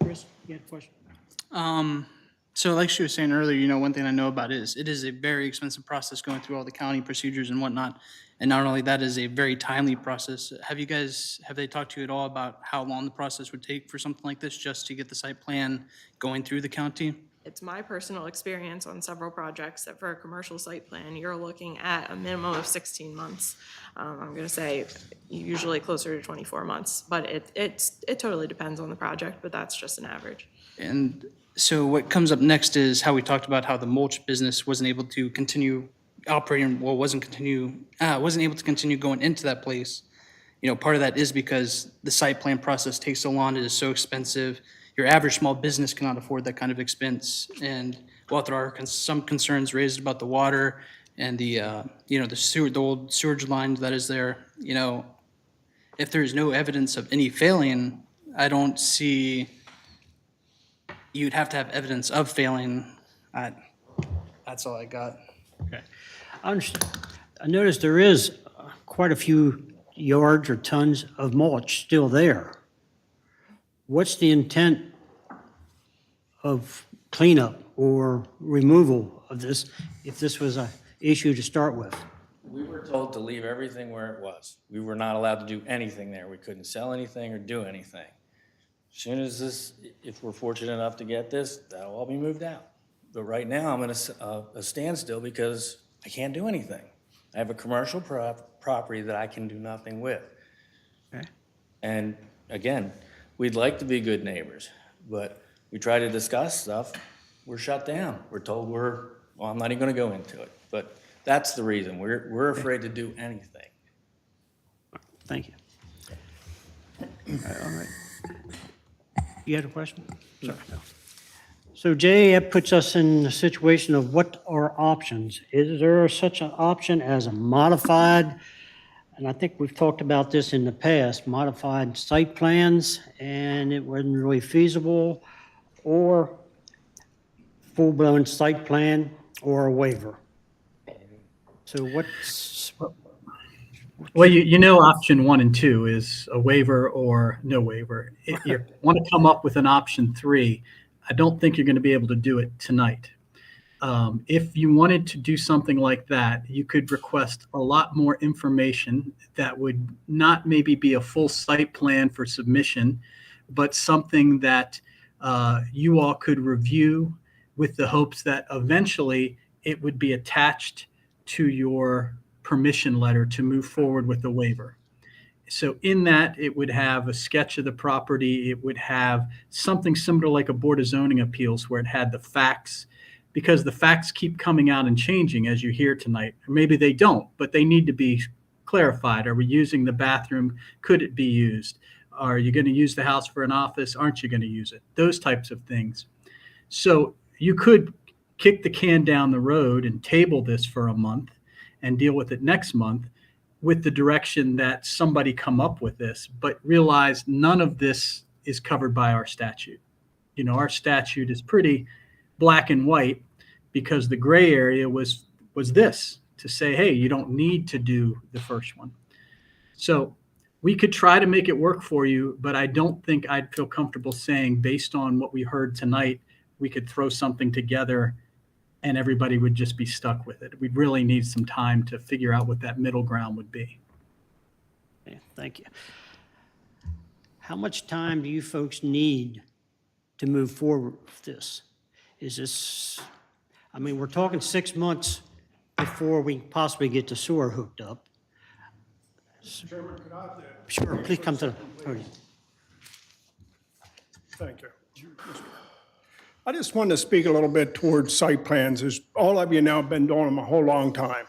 Chris, you had a question? So like she was saying earlier, one thing I know about is it is a very expensive process going through all the county procedures and whatnot. And not only that, is a very timely process. Have they talked to you at all about how long the process would take for something like this, just to get the site plan going through the county? It's my personal experience on several projects that for a commercial site plan, you're looking at a minimum of 16 months. I'm going to say usually closer to 24 months, but it totally depends on the project, but that's just an average. And so what comes up next is how we talked about how the mulch business wasn't able to continue operating, wasn't able to continue going into that place. Part of that is because the site plan process takes so long, it is so expensive. Your average small business cannot afford that kind of expense. And while there are some concerns raised about the water and the old sewage line that is there, if there's no evidence of any failing, I don't see, you'd have to have evidence of failing. That's all I got. Okay. I noticed there is quite a few yards or tons of mulch still there. What's the intent of cleanup or removal of this if this was an issue to start with? We were told to leave everything where it was. We were not allowed to do anything there. We couldn't sell anything or do anything. As soon as this, if we're fortunate enough to get this, that'll all be moved out. But right now, I'm at a standstill because I can't do anything. I have a commercial property that I can do nothing with. Okay. And again, we'd like to be good neighbors, but we try to discuss stuff, we're shut down. We're told well, I'm not even gonna go into it, but that's the reason. We're afraid to do anything. Thank you. All right. You had a question? Sorry. No. So Jay, that puts us in the situation of what are options? Is there such an option as a modified, and I think we've talked about this in the past, modified site plans, and it wasn't really feasible, or full-blown site plan or a waiver? So what's... Well, you know, option 1 and 2 is a waiver or no waiver. If you want to come up with an option 3, I don't think you're going to be able to do it tonight. If you wanted to do something like that, you could request a lot more information that would not maybe be a full site plan for submission, but something that you all could review with the hopes that eventually it would be attached to your permission letter to move forward with the waiver. So in that, it would have a sketch of the property. It would have something similar like a Board of Zoning Appeals where it had the facts, because the facts keep coming out and changing as you hear tonight. Or maybe they don't, but they need to be clarified. Are we using the bathroom? Could it be used? Are you going to use the house for an office? Aren't you going to use it? Those types of things. So you could kick the can down the road and table this for a month and deal with it next month with the direction that somebody come up with this, but realize none of this is covered by our statute. You know, our statute is pretty black and white because the gray area was this, to say, hey, you don't need to do the first one. So we could try to make it work for you, but I don't think I'd feel comfortable saying, based on what we heard tonight, we could throw something together and everybody would just be stuck with it. We'd really need some time to figure out what that middle ground would be. Okay, thank you. How much time do you folks need to move forward with this? Is this, I mean, we're talking 6 months before we possibly get the sewer hooked up. Chairman, could I have the... Sure, please come to the podium. Thank you. I just wanted to speak a little bit towards site plans. As all of you know, I've been doing them a whole long time.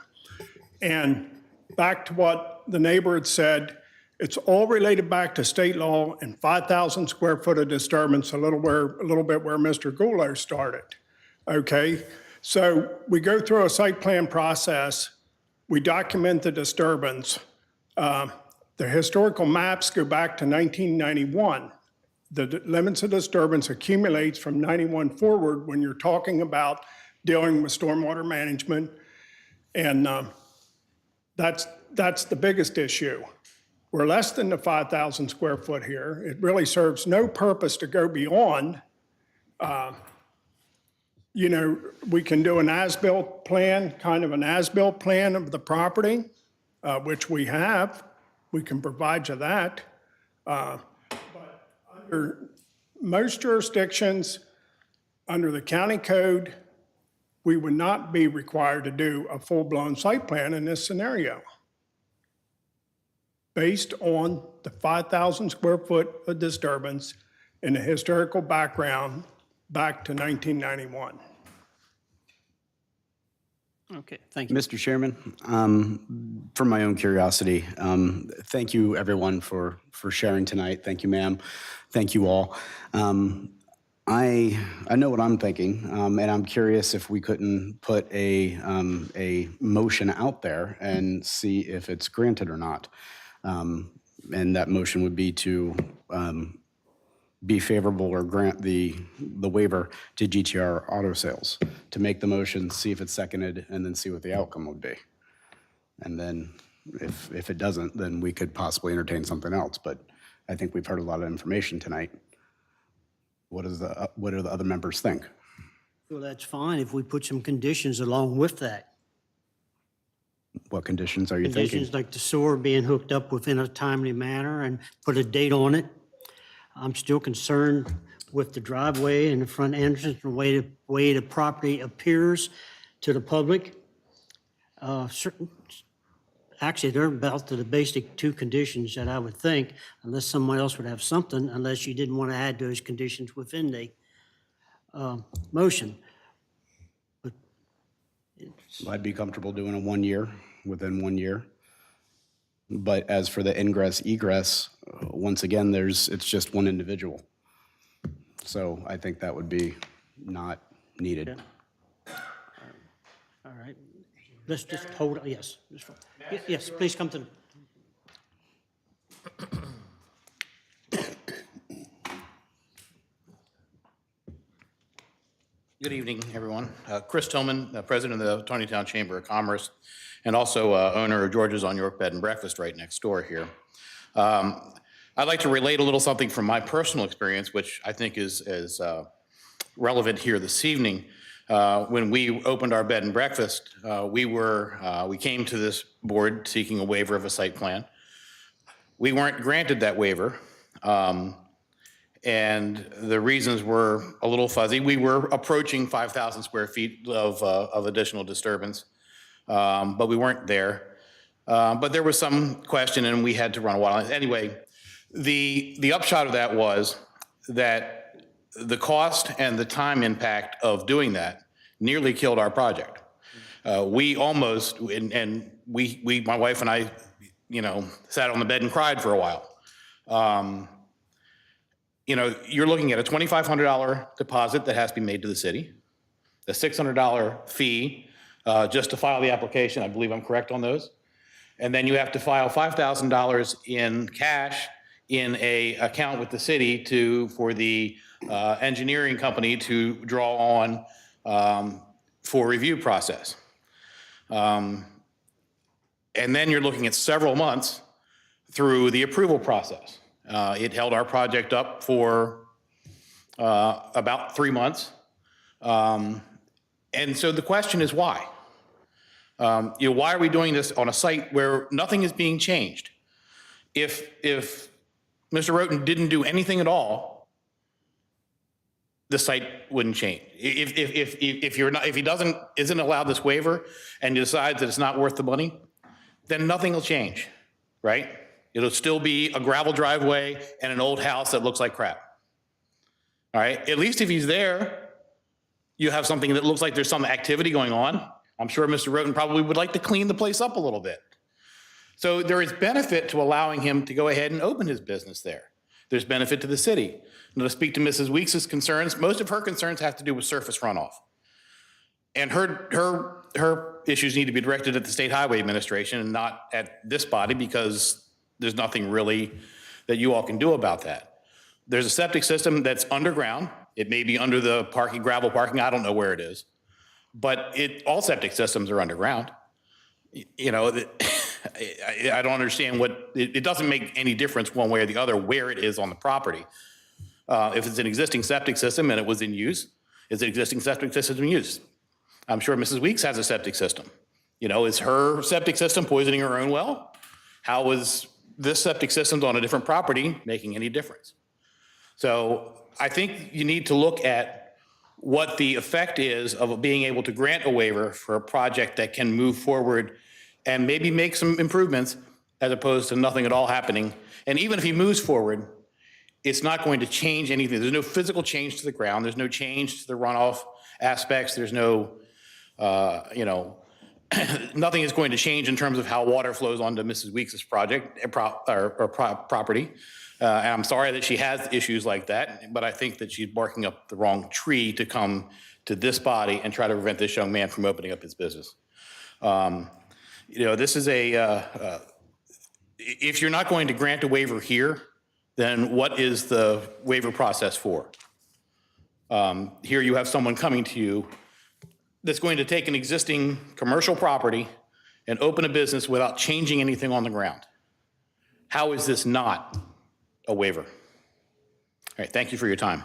And back to what the neighbor had said, it's all related back to state law and 5,000 square foot of disturbance, a little bit where Mr. Goulet started. Okay, so we go through a site plan process, we document the disturbance. The historical maps go back to 1991. The limits of disturbance accumulates from 91 forward when you're talking about dealing with stormwater management. And that's the biggest issue. We're less than the 5,000 square foot here. It really serves no purpose to go beyond. You know, we can do an as-built plan, kind of an as-built plan of the property, which we have. We can provide you that. Under most jurisdictions, under the county code, we would not be required to do a full-blown site plan in this scenario, based on the 5,000 square foot of disturbance and the historical background back to 1991. Okay, thank you. Mr. Chairman, from my own curiosity, thank you everyone for sharing tonight. Thank you, ma'am. Thank you all. I know what I'm thinking, and I'm curious if we couldn't put a motion out there and see if it's granted or not. And that motion would be to be favorable or grant the waiver to GTR Auto Sales. To make the motion, see if it's seconded, and then see what the outcome would be. And then if it doesn't, then we could possibly entertain something else. But I think we've heard a lot of information tonight. What do the other members think? Well, that's fine if we put some conditions along with that. What conditions are you thinking? Conditions like the sewer being hooked up within a timely manner and put a date on it. I'm still concerned with the driveway and the front entrance and the way the property appears to the public. Actually, they're about to the basic two conditions that I would think, unless someone else would have something, unless you didn't want to add those conditions within the motion. I'd be comfortable doing a 1 year, within 1 year. But as for the ingress egress, once again, it's just one individual. So I think that would be not needed. All right. Let's just hold, yes. Yes, please come to the. Good evening, everyone. Chris Tillman, President of the Taneytown Chamber of Commerce, and also owner of George's on York Bed and Breakfast right next door here. I'd like to relate a little something from my personal experience, which I think is relevant here this evening. When we opened our bed and breakfast, we came to this board seeking a waiver of a site plan. We weren't granted that waiver. And the reasons were a little fuzzy. We were approaching 5,000 square feet of additional disturbance, but we weren't there. But there was some question and we had to run a while. Anyway, the upshot of that was that the cost and the time impact of doing that nearly killed our project. We almost, and we, my wife and I, sat on the bed and cried for a while. You're looking at a $2,500 deposit that has to be made to the city, a $600 fee just to file the application. I believe I'm correct on those. And then you have to file $5,000 in cash in a account with the city for the engineering company to draw on for review process. And then you're looking at several months through the approval process. It held our project up for about 3 months. And so the question is why? Why are we doing this on a site where nothing is being changed? If Mr. Roten didn't do anything at all, the site wouldn't change. If he isn't allowed this waiver and decides that it's not worth the money, then nothing will change, right? It'll still be a gravel driveway and an old house that looks like crap. All right, at least if he's there, you have something that looks like there's some activity going on. I'm sure Mr. Roten probably would like to clean the place up a little bit. So there is benefit to allowing him to go ahead and open his business there. There's benefit to the city. And to speak to Mrs. Weeks' concerns, most of her concerns have to do with surface runoff. And her issues need to be directed at the State Highway Administration and not at this body because there's nothing really that you all can do about that. There's a septic system that's underground. It may be under the gravel parking. I don't know where it is. But all septic systems are underground. I don't understand it doesn't make any difference one way or the other where it is on the property. If it's an existing septic system and it was in use, it's an existing septic system in use. I'm sure Mrs. Weeks has a septic system. Is her septic system poisoning her own well? How is this septic system on a different property making any difference? So I think you need to look at what the effect is of being able to grant a waiver for a project that can move forward and maybe make some improvements as opposed to nothing at all happening. And even if he moves forward, it's not going to change anything. There's no physical change to the ground. There's no change to the runoff aspects. There's no, nothing is going to change in terms of how water flows onto Mrs. Weeks' project or property. And I'm sorry that she has issues like that, but I think that she's barking up the wrong tree to come to this body and try to prevent this young man from opening up his business. This is if you're not going to grant a waiver here, then what is the waiver process for? Here you have someone coming to you that's going to take an existing commercial property and open a business without changing anything on the ground. How is this not a waiver? All right, thank you for your time.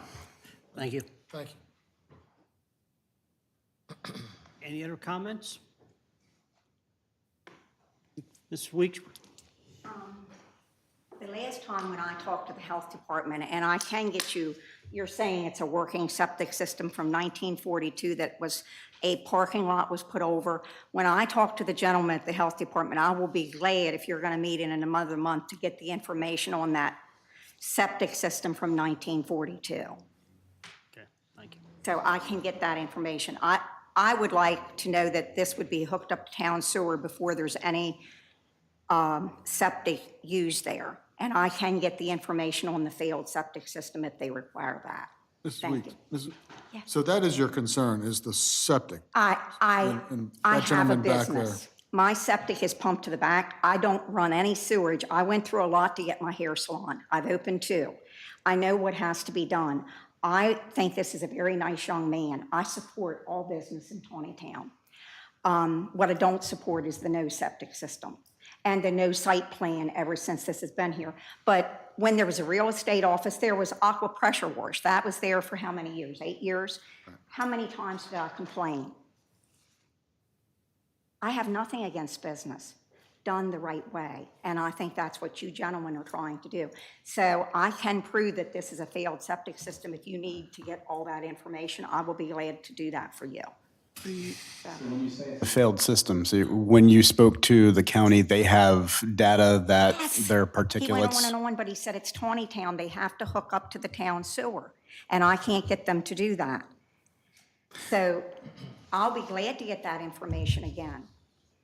Thank you. Thank you. Any other comments? Ms. Weeks? The last time when I talked to the health department, and I can get you, you're saying it's a working septic system from 1942 that was, a parking lot was put over. When I talked to the gentleman at the health department, I will be glad if you're gonna meet in another month to get the information on that septic system from 1942. Okay, thank you. So I can get that information. I would like to know that this would be hooked up to town sewer before there's any septic used there. And I can get the information on the failed septic system if they require that. Ms. Thank Weeks, you. so that is your concern, is the septic? I And have that a gentleman back there. business. My septic is pumped to the back. I don't run any sewage. I went through a lot to get my hair salon. I've opened two. I know what has to be done. I think this is a very nice young man. I support all business in Taneytown. What I don't support is the no septic system and the no site plan ever since this has been here. But when there was a real estate office, there was aqua pressure wash. That was there for how many years? 8 years? How many times did I complain? I have nothing against business done the right way, and I think that's what you gentlemen are trying to do. So I can prove that this is a failed septic system. If you need to get all that information, I will be glad to do that for you. Failed systems, when you spoke to the county, they have data that Yes. their He went particulates. on and on, but he said it's Taneytown. They have to hook up to the town sewer, and I can't get them to do that. So I'll be glad to get that information again.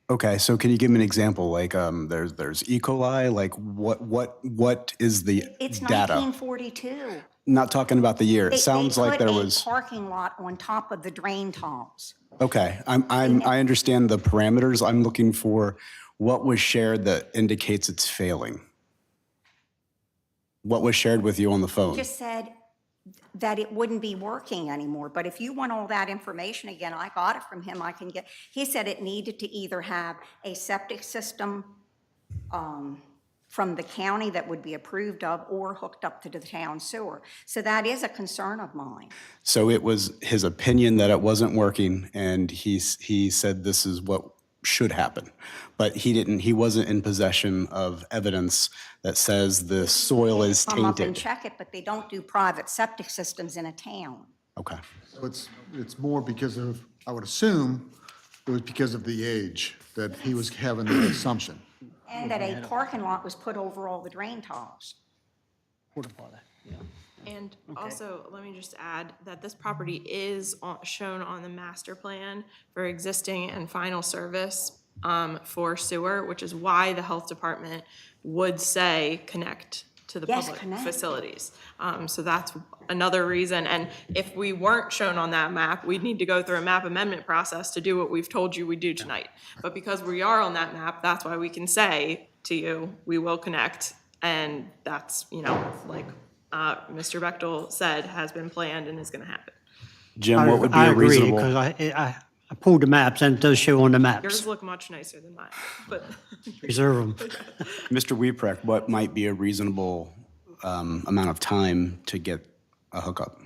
Okay, so can you give me an example? Like, there's E. coli. Like, what is the It's data? 1942. Not talking about the year. It sounds like there They was. put a parking lot on top of the drain tiles. Okay, I understand the parameters. I'm looking for what was shared that indicates it's failing. What was shared with you on the phone? Just said that it wouldn't be working anymore. But if you want all that information again, I got it from him. I can get, he said it needed to either have a septic system from the county that would be approved of or hooked up to the town sewer. So that is a concern of mine. So it was his opinion that it wasn't working, and he said this is what should happen. But he wasn't in possession of evidence that says the soil is Come up and tainted. check it, but they don't do private septic systems in a town. Okay. So it's more because of, I would assume, it was because of the age that he was having the assumption. And that a parking lot was put over all the drain tiles. And also, let me just add that this property is shown on the master plan for existing and final service for sewer, which is why the health department would say connect to the Yes, public connect. facilities. So that's another reason. And if we weren't shown on that map, we'd need to go through a map amendment process to do what we've told you we do tonight. But because we are on that map, that's why we can say to you, we will connect. And that's, like Mr. Bechtel said, has been planned and is going to happen. Jim, what would be I a agree, reasonable? because I pulled the maps, and it does show on the Yours maps. look much nicer than mine, but Reserve them. Mr. Weeprecht, what might be a reasonable amount of time to get a hookup?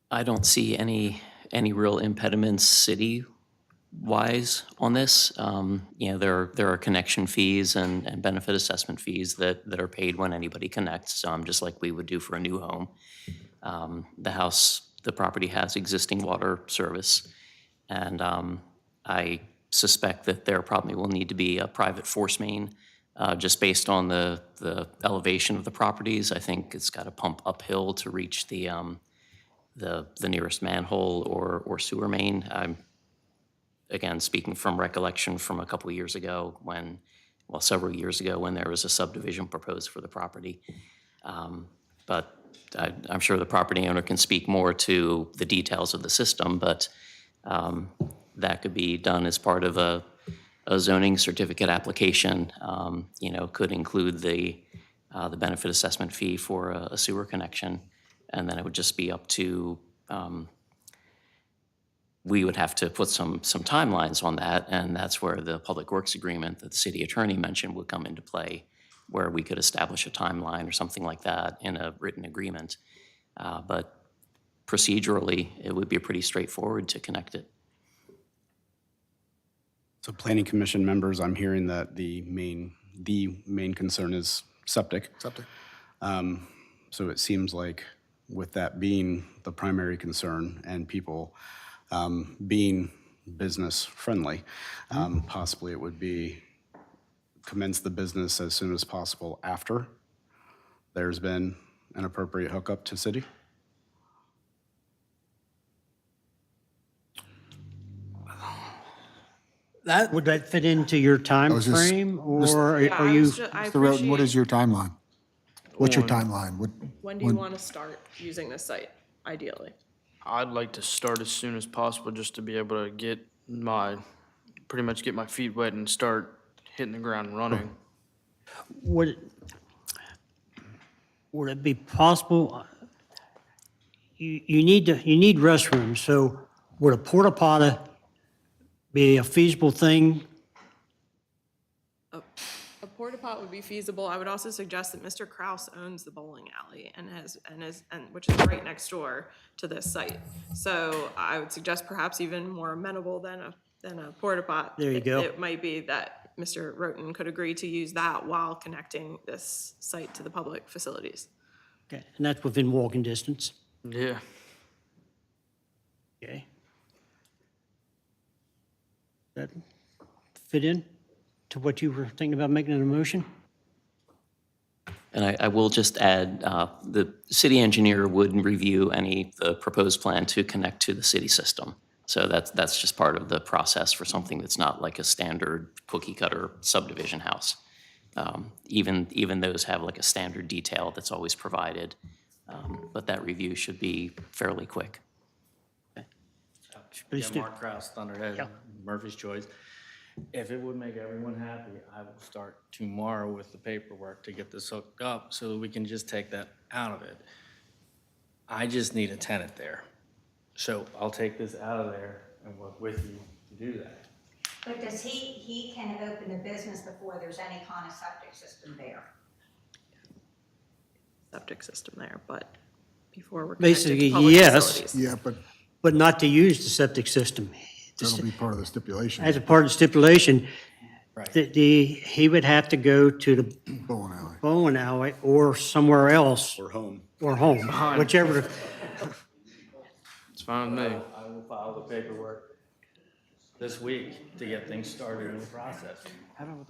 I don't see any real impediments city-wise on this. There are connection fees and benefit assessment fees that are paid when anybody connects, just like we would do for a new home. The property has existing water service, and I suspect that there probably will need to be a private force main, just based on the elevation of the properties. I think it's got to pump uphill to reach the nearest manhole or sewer main. I'm, again, speaking from recollection from a couple of years ago several years ago when there was a subdivision proposed for the property. But I'm sure the property owner can speak more to the details of the system, but that could be done as part of a zoning certificate application. Could include the benefit assessment fee for a sewer connection. And then it would just be up to, we would have to put some timelines on that, and that's where the public works agreement that the city attorney mentioned would come into play, where we could establish a timeline or something like that in a written agreement. But procedurally, it would be pretty straightforward to connect it. So planning commission members, I'm hearing that the main concern is septic. Septic. So it seems like with that being the primary concern and people being business friendly, possibly it would be commence the business as soon as possible after there's been an appropriate hookup to city. Would that fit into your time was just- frame, just- or Yeah, are I you? was ju- I Mr. Roden, what is appreciate- your timeline? What's your On- timeline? What, When do you want to start using this site, ideally? I'd like to start as soon as possible just to be able to pretty much get my feet wet and start hitting the ground running. Would it be possible? You need restrooms, so would a porta potty be a feasible thing? A porta pot would be feasible. I would also suggest that Mr. Kraus owns the bowling alley and which is right next door to this site. So I would suggest perhaps even more amenable than a porta pot. There you go. It might be that Mr. Roten could agree to use that while connecting this site to the public facilities. Okay, and that's within walking distance? Yeah. Okay. That fit in to what you were thinking about making an motion? And I will just add, the city engineer would review the proposed plan to connect to the city system. So that's just part of the process for something that's not like a standard cookie cutter subdivision house. Even those have like a standard detail that's always provided, but that review should be fairly quick. Please Yeah, do. Mark Kraus, Thunderhead, Murphy's Choice. If it would make everyone happy, I will start tomorrow with the paperwork to get this hooked up so that we can just take that out of it. I just need a tenant there. So I'll take this out of there and work with you to do that. But does he can open the business before there's any kind of septic system there? Septic system there, but before we're connected Basically, to public yes. facilities. yeah, But not to use the septic system. that'll be part of the stipulation. As a part of the stipulation, Right. he would have to go to the Bowling alley. bowling alley or somewhere else, Or home. or home, whichever. It's fine with me. I will file the paperwork this week to get things started in the process. How about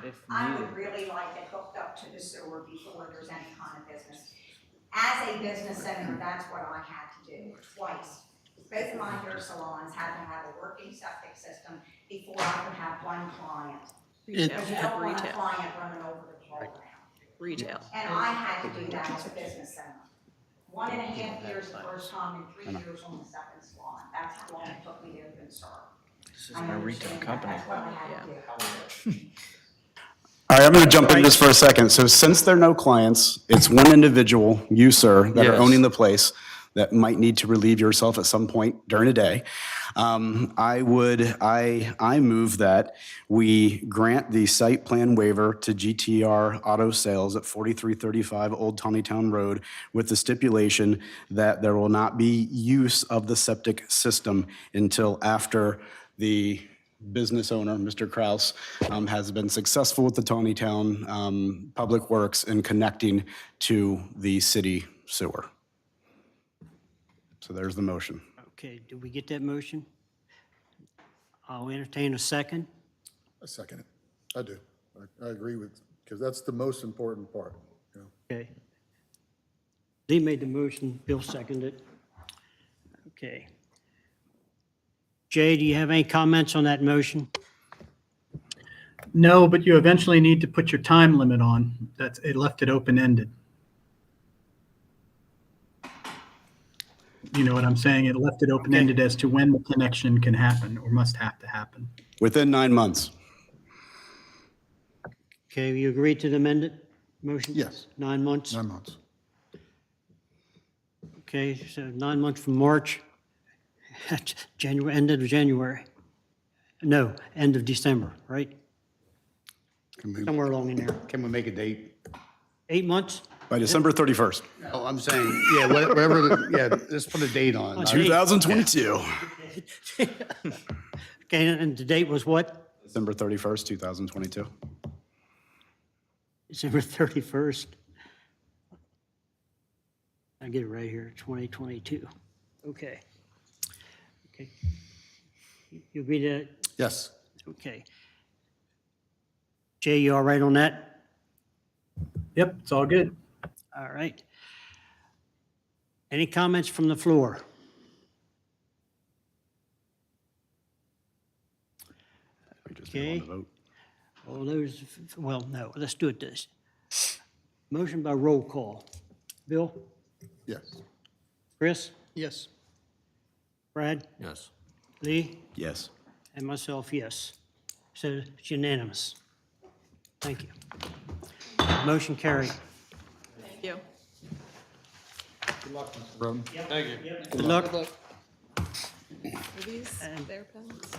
if I would really like it hooked up to the sewer before there's any kind of business. As a business owner, that's what I had to do twice. Both of my hair salons had to have a working septic system before I could have one client. Because you don't want a Retail. client running over the playground. Retail. And I had to do that as a business owner. 1.5 years the first time and 3 years on the second salon. That's how long it took me to open Star. this is my retail company. That's what I had to do. All right, I'm going to jump in just for a second. So since there are no clients, it's one individual, you, sir, that are Yes. owning the place that might need to relieve yourself at some point during a day. I move that we grant the site plan waiver to GTR Auto Sales at 4335 Old Taneytown Road with the stipulation that there will not be use of the septic system until after the business owner, Mr. Kraus, has been successful with the Taneytown Public Works in connecting to the city sewer. So there's the motion. Okay, did we get that motion? I'll entertain a second. I second it. I do. I agree with, because that's the most important part, you know. Okay. Lee made the motion, Bill seconded it. Okay. Jay, do you have any comments on that motion? No, but you eventually need to put your time limit on. It left it open-ended. You know what I'm saying? It left it open-ended as to when the connection can happen or must have to happen. Within 9 months. Okay, you agree to the amended motion? Yes. 9 months? 9 months. Okay, so 9 months from March, January, end of January. No, end of December, right? Somewhere along in there. Can we make a date? 8 months? By December 31st, Oh, I'm saying, yeah, whatever, yeah, let's put a date on it. 2022. Okay, and the date was what? December 31st, 2022. December 31st. I get it right here, 2022. Okay. Okay. You agree to, Yes. okay. Jay, you all right on that? Yep, it's all good. All right. Any comments from the floor? Okay. All those, well, no, let's do it this. Motion by roll call. Bill? Yes. Chris? Yes. Brad? Yes. Lee? Yes. And myself, yes. So it's unanimous. Thank you. Motion carried. Thank you. Roden. Good luck. Are these their pens?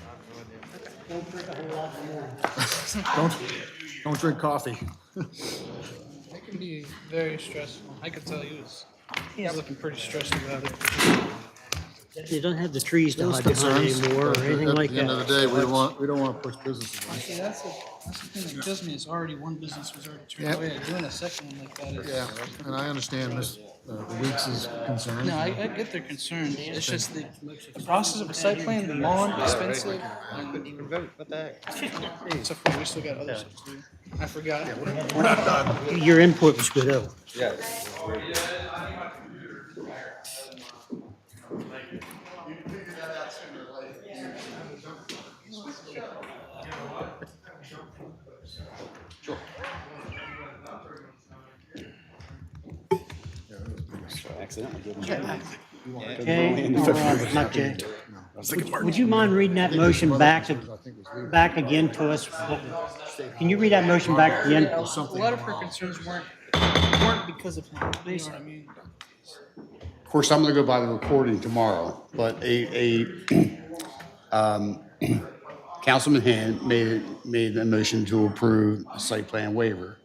Don't drink coffee. It can be very stressful. I could tell he's looking pretty stressed about it. They don't have the trees to Those hide behind concerns, anymore or but anything like At the end of that. the day, we don't want to push businesses away. See, that's the thing that does me is already one business was already turned Yeah. away. Doing a second one like that is. Yeah, and I understand Ms. Weeks' concerns. No, I get their concern. It's just the process of a site plan, long, expensive. Except for we still got other stuff to do. I forgot. Your input was good, though. Accidentally gave him Okay, not Jay. Would you mind reading that motion back again to us? Can you read that motion back again? A lot of her concerns weren't because of him. You know what I mean? Of course, I'm gonna go by the recording tomorrow, but Councilman Hand made a motion to approve a site plan waiver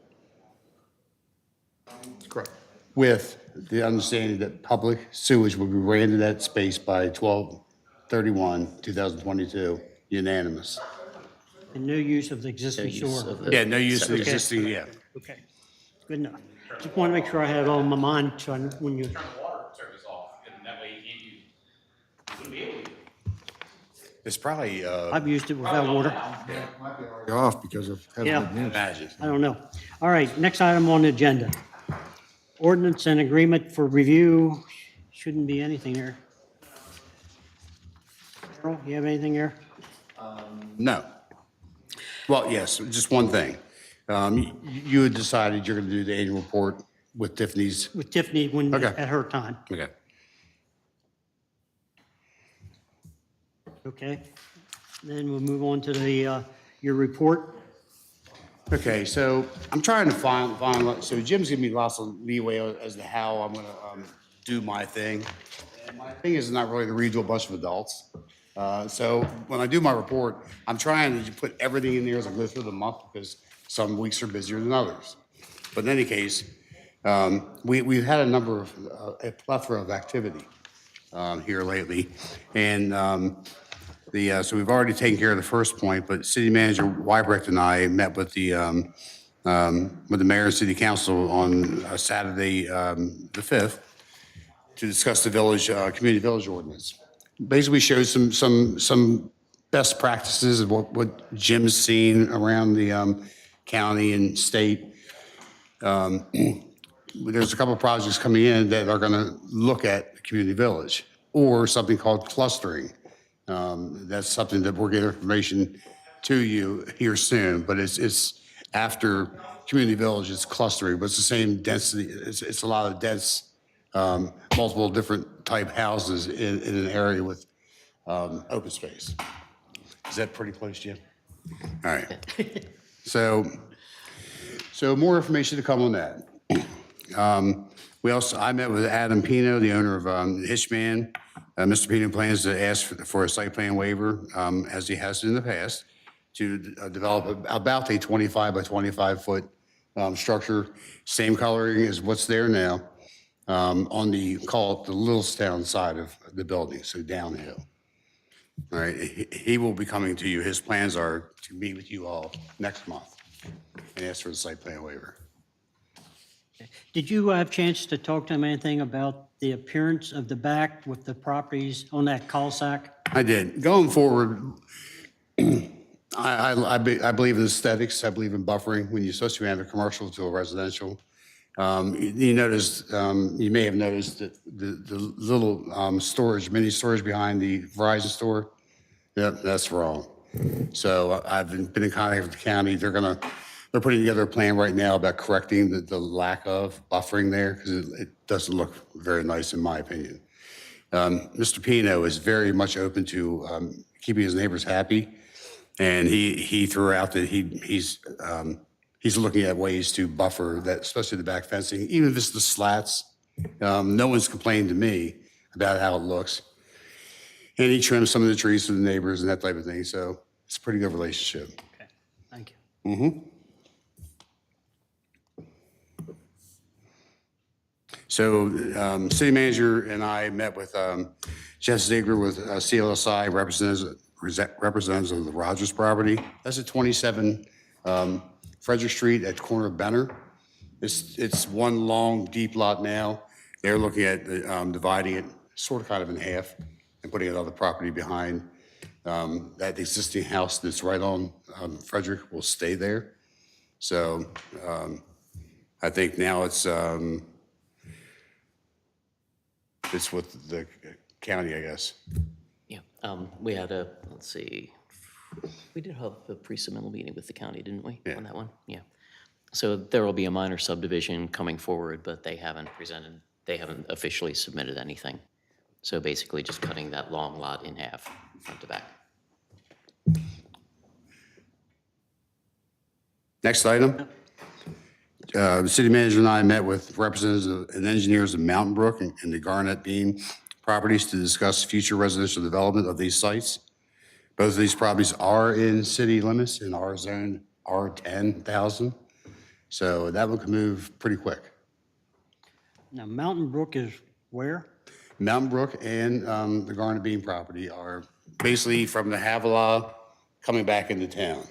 Correct. with the understanding that public sewage will be ran to that space by 12/31/2022, unanimous. And no use of the existing sewer. Yeah, no use of the Okay. existing, yeah. Okay, good enough. Just want to make sure I had it all in my mind, so I- when you, It's probably, I've used it without water. Off because of. Yeah. imagine. I don't know. All right, next item on the agenda. Ordinance and agreement for review. Shouldn't be anything here. Carol, you have anything here? No. Well, yes, just one thing. You had decided you're gonna do the annual report with Tiffany's. With Tiffany when, Okay. at her time. Okay. Okay. Then we'll move on to the, your report. Okay, so I'm trying to find, so Jim's giving me lots of leeway as to how I'm gonna do my thing. And my thing is not really to read to a bunch of adults. So when I do my report, I'm trying to put everything in there as I go through the month because some weeks are busier than others. But in any case, we've had a number of, a plethora of activity here lately. And so we've already taken care of the first point, but City Manager Wybrecht and I met with the mayor and city council on Saturday, the 5th, to discuss the village, community village ordinance. Basically shows some best practices of what Jim's seen around the county and state. There's a couple of projects coming in that are gonna look at the community village or something called clustering. That's something that we'll get information to you here soon, but it's after community village, it's clustering, but it's the same density. It's a lot of dense, multiple different type houses in an area with open space. Is that pretty close, Jim? All right. So more information to come on that. I met with Adam Pino, the owner of Hitchman. Mr. Pino plans to ask for a site plan waiver, as he has in the past, to develop about a 25 by 25 foot structure, same coloring as what's there now, on the, call it the Littlestown side of the building, so downhill. All right, he will be coming to you. His plans are to meet with you all next month and ask for the site plan waiver. Did you have a chance to talk to him anything about the appearance of the back with the properties on that cul-de-sac? I did. Going forward, I believe in aesthetics. I believe in buffering when you're supposed to have a commercial to a residential. You noticed, you may have noticed that the little storage, mini storage behind the Verizon store. Yep, that's wrong. So I've been in contact with the county. They're putting together a plan right now about correcting the lack of buffering there because it doesn't look very nice in my opinion. Mr. Pino is very much open to keeping his neighbors happy. And he threw out that he's looking at ways to buffer that, especially the back fencing, even if it's the slats. No one's complained to me about how it looks. And he trimmed some of the trees for the neighbors and that type of thing. So it's a pretty good relationship. Okay, thank you. Mm-hmm. So city manager and I met with Jeff Ziegler with CLSI representatives of the Rogers property. That's at 27 Frederick Street at the corner of Benner. It's one long, deep lot now. They're looking at dividing it sort of kind of in half and putting another property behind. That existing house that's right on Frederick will stay there. So I think now it's with the county, I guess. Yeah, we had let's see, we did have a pre-submittal meeting with the county, didn't we, on that one? Yeah. So there will be a minor subdivision coming forward, but they haven't officially submitted anything. So basically just cutting that long lot in half, front to back. Next item. The city manager and I met with representatives and engineers of Mountain Brook and the Garnet Bean properties to discuss future residential development of these sites. Both of these properties are in city limits in our zone R10,000. So that one can move pretty quick. Now, Mountain Brook is where? Mountain Brook and the Garnet Bean property are basically from the Havilah coming back into town.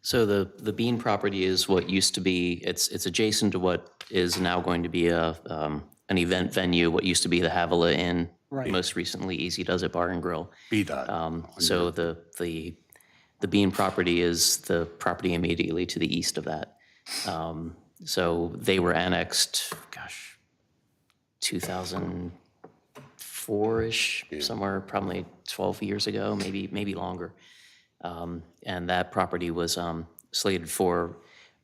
So the Bean property is what used to be, it's adjacent to what is now going to be an event venue, what used to be the Havilah Inn. Right. Most recently, Easy Does It Bar and Grill. BDOT. So the Bean property is the property immediately to the east of that. So they were annexed, 2004-ish, somewhere probably 12 years ago, maybe longer. And that property was slated for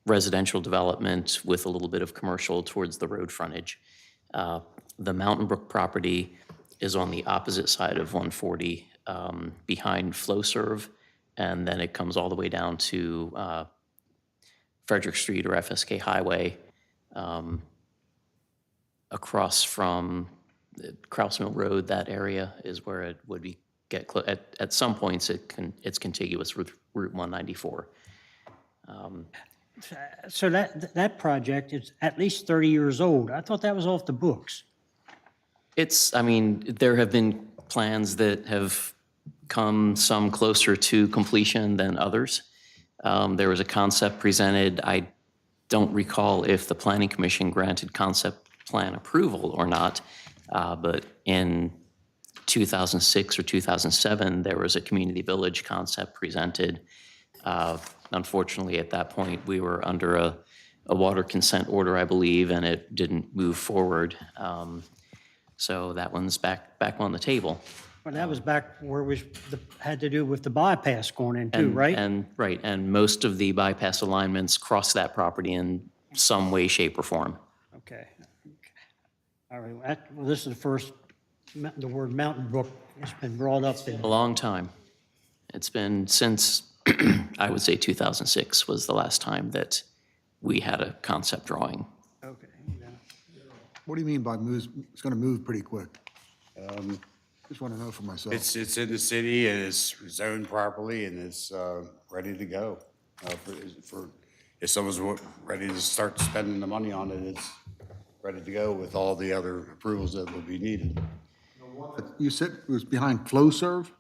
residential development with a little bit of commercial towards the road frontage. The Mountain Brook property is on the opposite side of 140, behind FlowServe, and then it comes all the way down to Frederick Street or FSK Highway, across from Kraus Mill Road. That area is where it would be at some points it's contiguous with Route 194. So that project is at least 30 years old. I thought that was off the books. There have been plans that have come some closer to completion than others. There was a concept presented. I don't recall if the Planning Commission granted concept plan approval or not, but in 2006 or 2007, there was a community village concept presented. Unfortunately, at that point, we were under a water consent order, I believe, and it didn't move forward. So that one's back on the table. Well, that was back where it had to do with the bypass going in too, right? And most of the bypass alignments cross that property in some way, shape, or form. Okay. All right, well, this is the first The word Mountain Brook has been brought up in. A long time. It's been since, I would say 2006 was the last time that we had a concept drawing. Okay. What do you mean by moves, it's gonna move pretty quick? Just wanna know for myself. It's in the city and it's zoned properly and it's ready to go. If someone's ready to start spending the money on it, it's ready to go with all the other approvals that would be needed. You said it was behind Flowserve?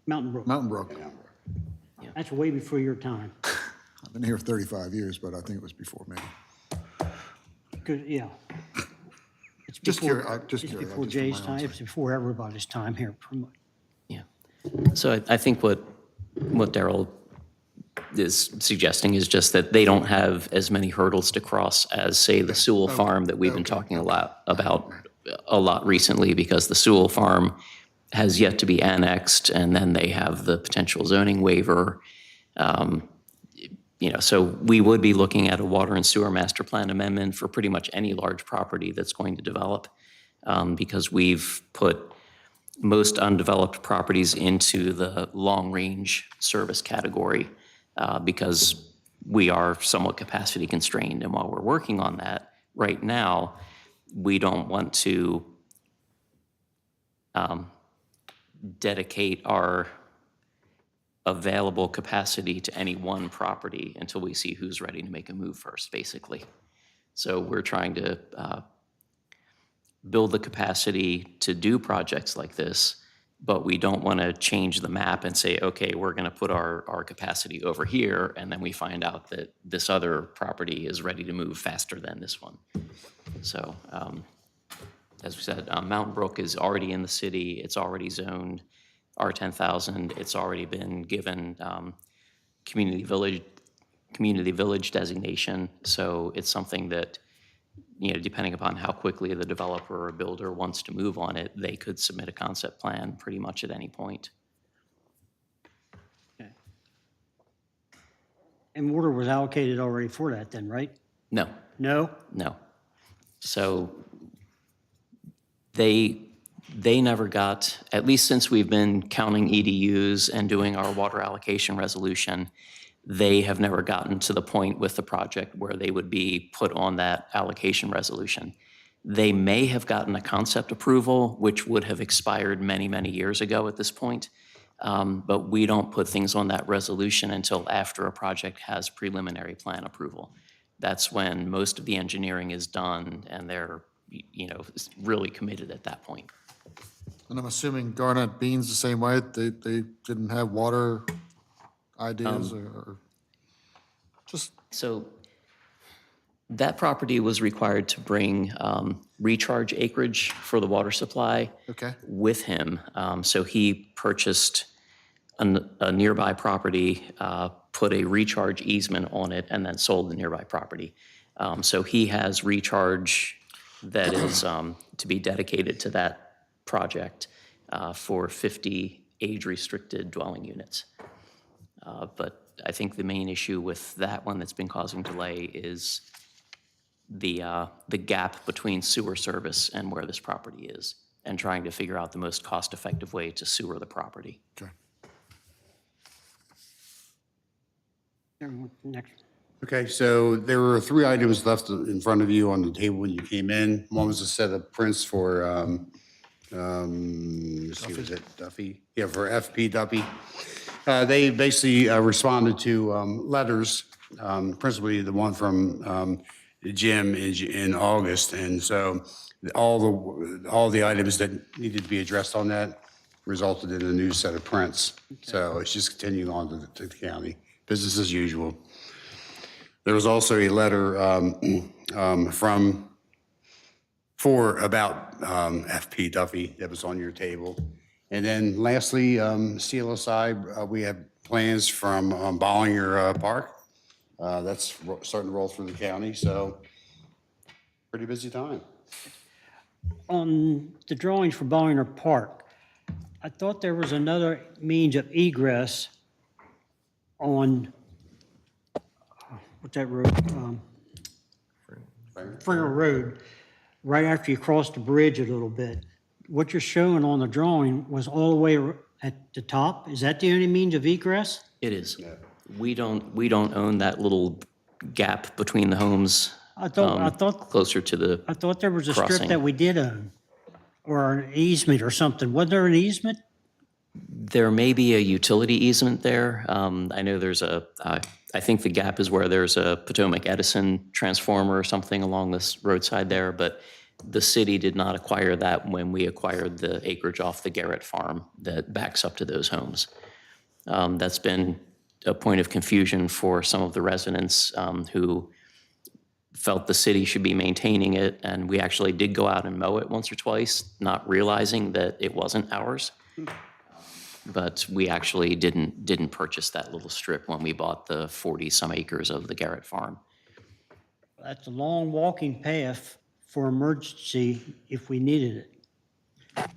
Mountain Brook. Mountain Brook. That's way before your time. I've been here 35 years, but I think it was before me. Good, yeah. It's Just before- curious, just It's curious, before just for my Jay's own time, sake. it's before everybody's time here. So I think what Daryl is suggesting is just that they don't have as many hurdles to cross as, say, the Sewell Farm that we've been talking a lot about a lot recently, because the Sewell Farm has yet to be annexed, and then they have the potential zoning waiver. So we would be looking at a water and sewer master plan amendment for pretty much any large property that's going to develop, because we've put most undeveloped properties into the long-range service category, because we are somewhat capacity constrained. And while we're working on that right now, we don't want to dedicate our available capacity to any one property until we see who's ready to make a move first, basically. So we're trying to build the capacity to do projects like this, but we don't want to change the map and say, okay, we're going to put our capacity over here, and then we find out that this other property is ready to move faster than this one. So as we said, Mountain Brook is already in the city. It's already zoned R10,000. It's already been given community village designation. So it's something that, depending upon how quickly the developer or builder wants to move on it, they could submit a concept plan pretty much at any point. And water was allocated already for that then, right? No. No? No. So they never got, at least since we've been counting EDUs and doing our water allocation resolution, they have never gotten to the point with the project where they would be put on that allocation resolution. They may have gotten a concept approval, which would have expired many, many years ago at this point. But we don't put things on that resolution until after a project has preliminary plan approval. That's when most of the engineering is done and they're, really committed at that point. And I'm assuming Garnet Beans the same way, they didn't have water ideas or just? So that property was required to bring recharge acreage for the water supply with him. So he purchased a nearby property, put a recharge easement on it, and then sold the nearby property. So he has recharge that is to be dedicated to that project for 50 age-restricted dwelling units. But I think the main issue with that one that's been causing delay is the gap between sewer service and where this property is, and trying to figure out the most cost-effective way to sewer the property. Next. Okay, so there were 3 items left in front of you on the table when you came in. One was a set of prints for, let's see, was it Duffy? Yeah, for FP Duffy. They basically responded to letters, principally the one from Jim in August. And so all the items that needed to be addressed on that resulted in a new set of prints. So it's just continuing on to the county, business as usual. There was also a letter about FP Duffy that was on your table. And then lastly, CLSI, we have plans from Bollinger Park. That's starting to roll through the county, so pretty busy time. On the drawings for Bollinger Park, I thought there was another means of egress on, what's that road? Fringer Road, right after you cross the bridge a little bit. what you're showing on the drawing was all the way at the top? Is that the only means of egress? It is. We don't own that little gap between the homes. I thought Closer to the I thought there was a strip crossing. that we did own, or an easement or something. Wasn't there an easement? There may be a utility easement there. I know there's I think the gap is where there's a Potomac Edison transformer or something along this roadside there, but the city did not acquire that when we acquired the acreage off the Garrett farm that backs up to those homes. That's been a point of confusion for some of the residents who felt the city should be maintaining it, and we actually did go out and mow it once or twice, not realizing that it wasn't ours. But we actually didn't purchase that little strip when we bought the 40-some acres of the Garrett farm. That's a long walking path for emergency if we needed it.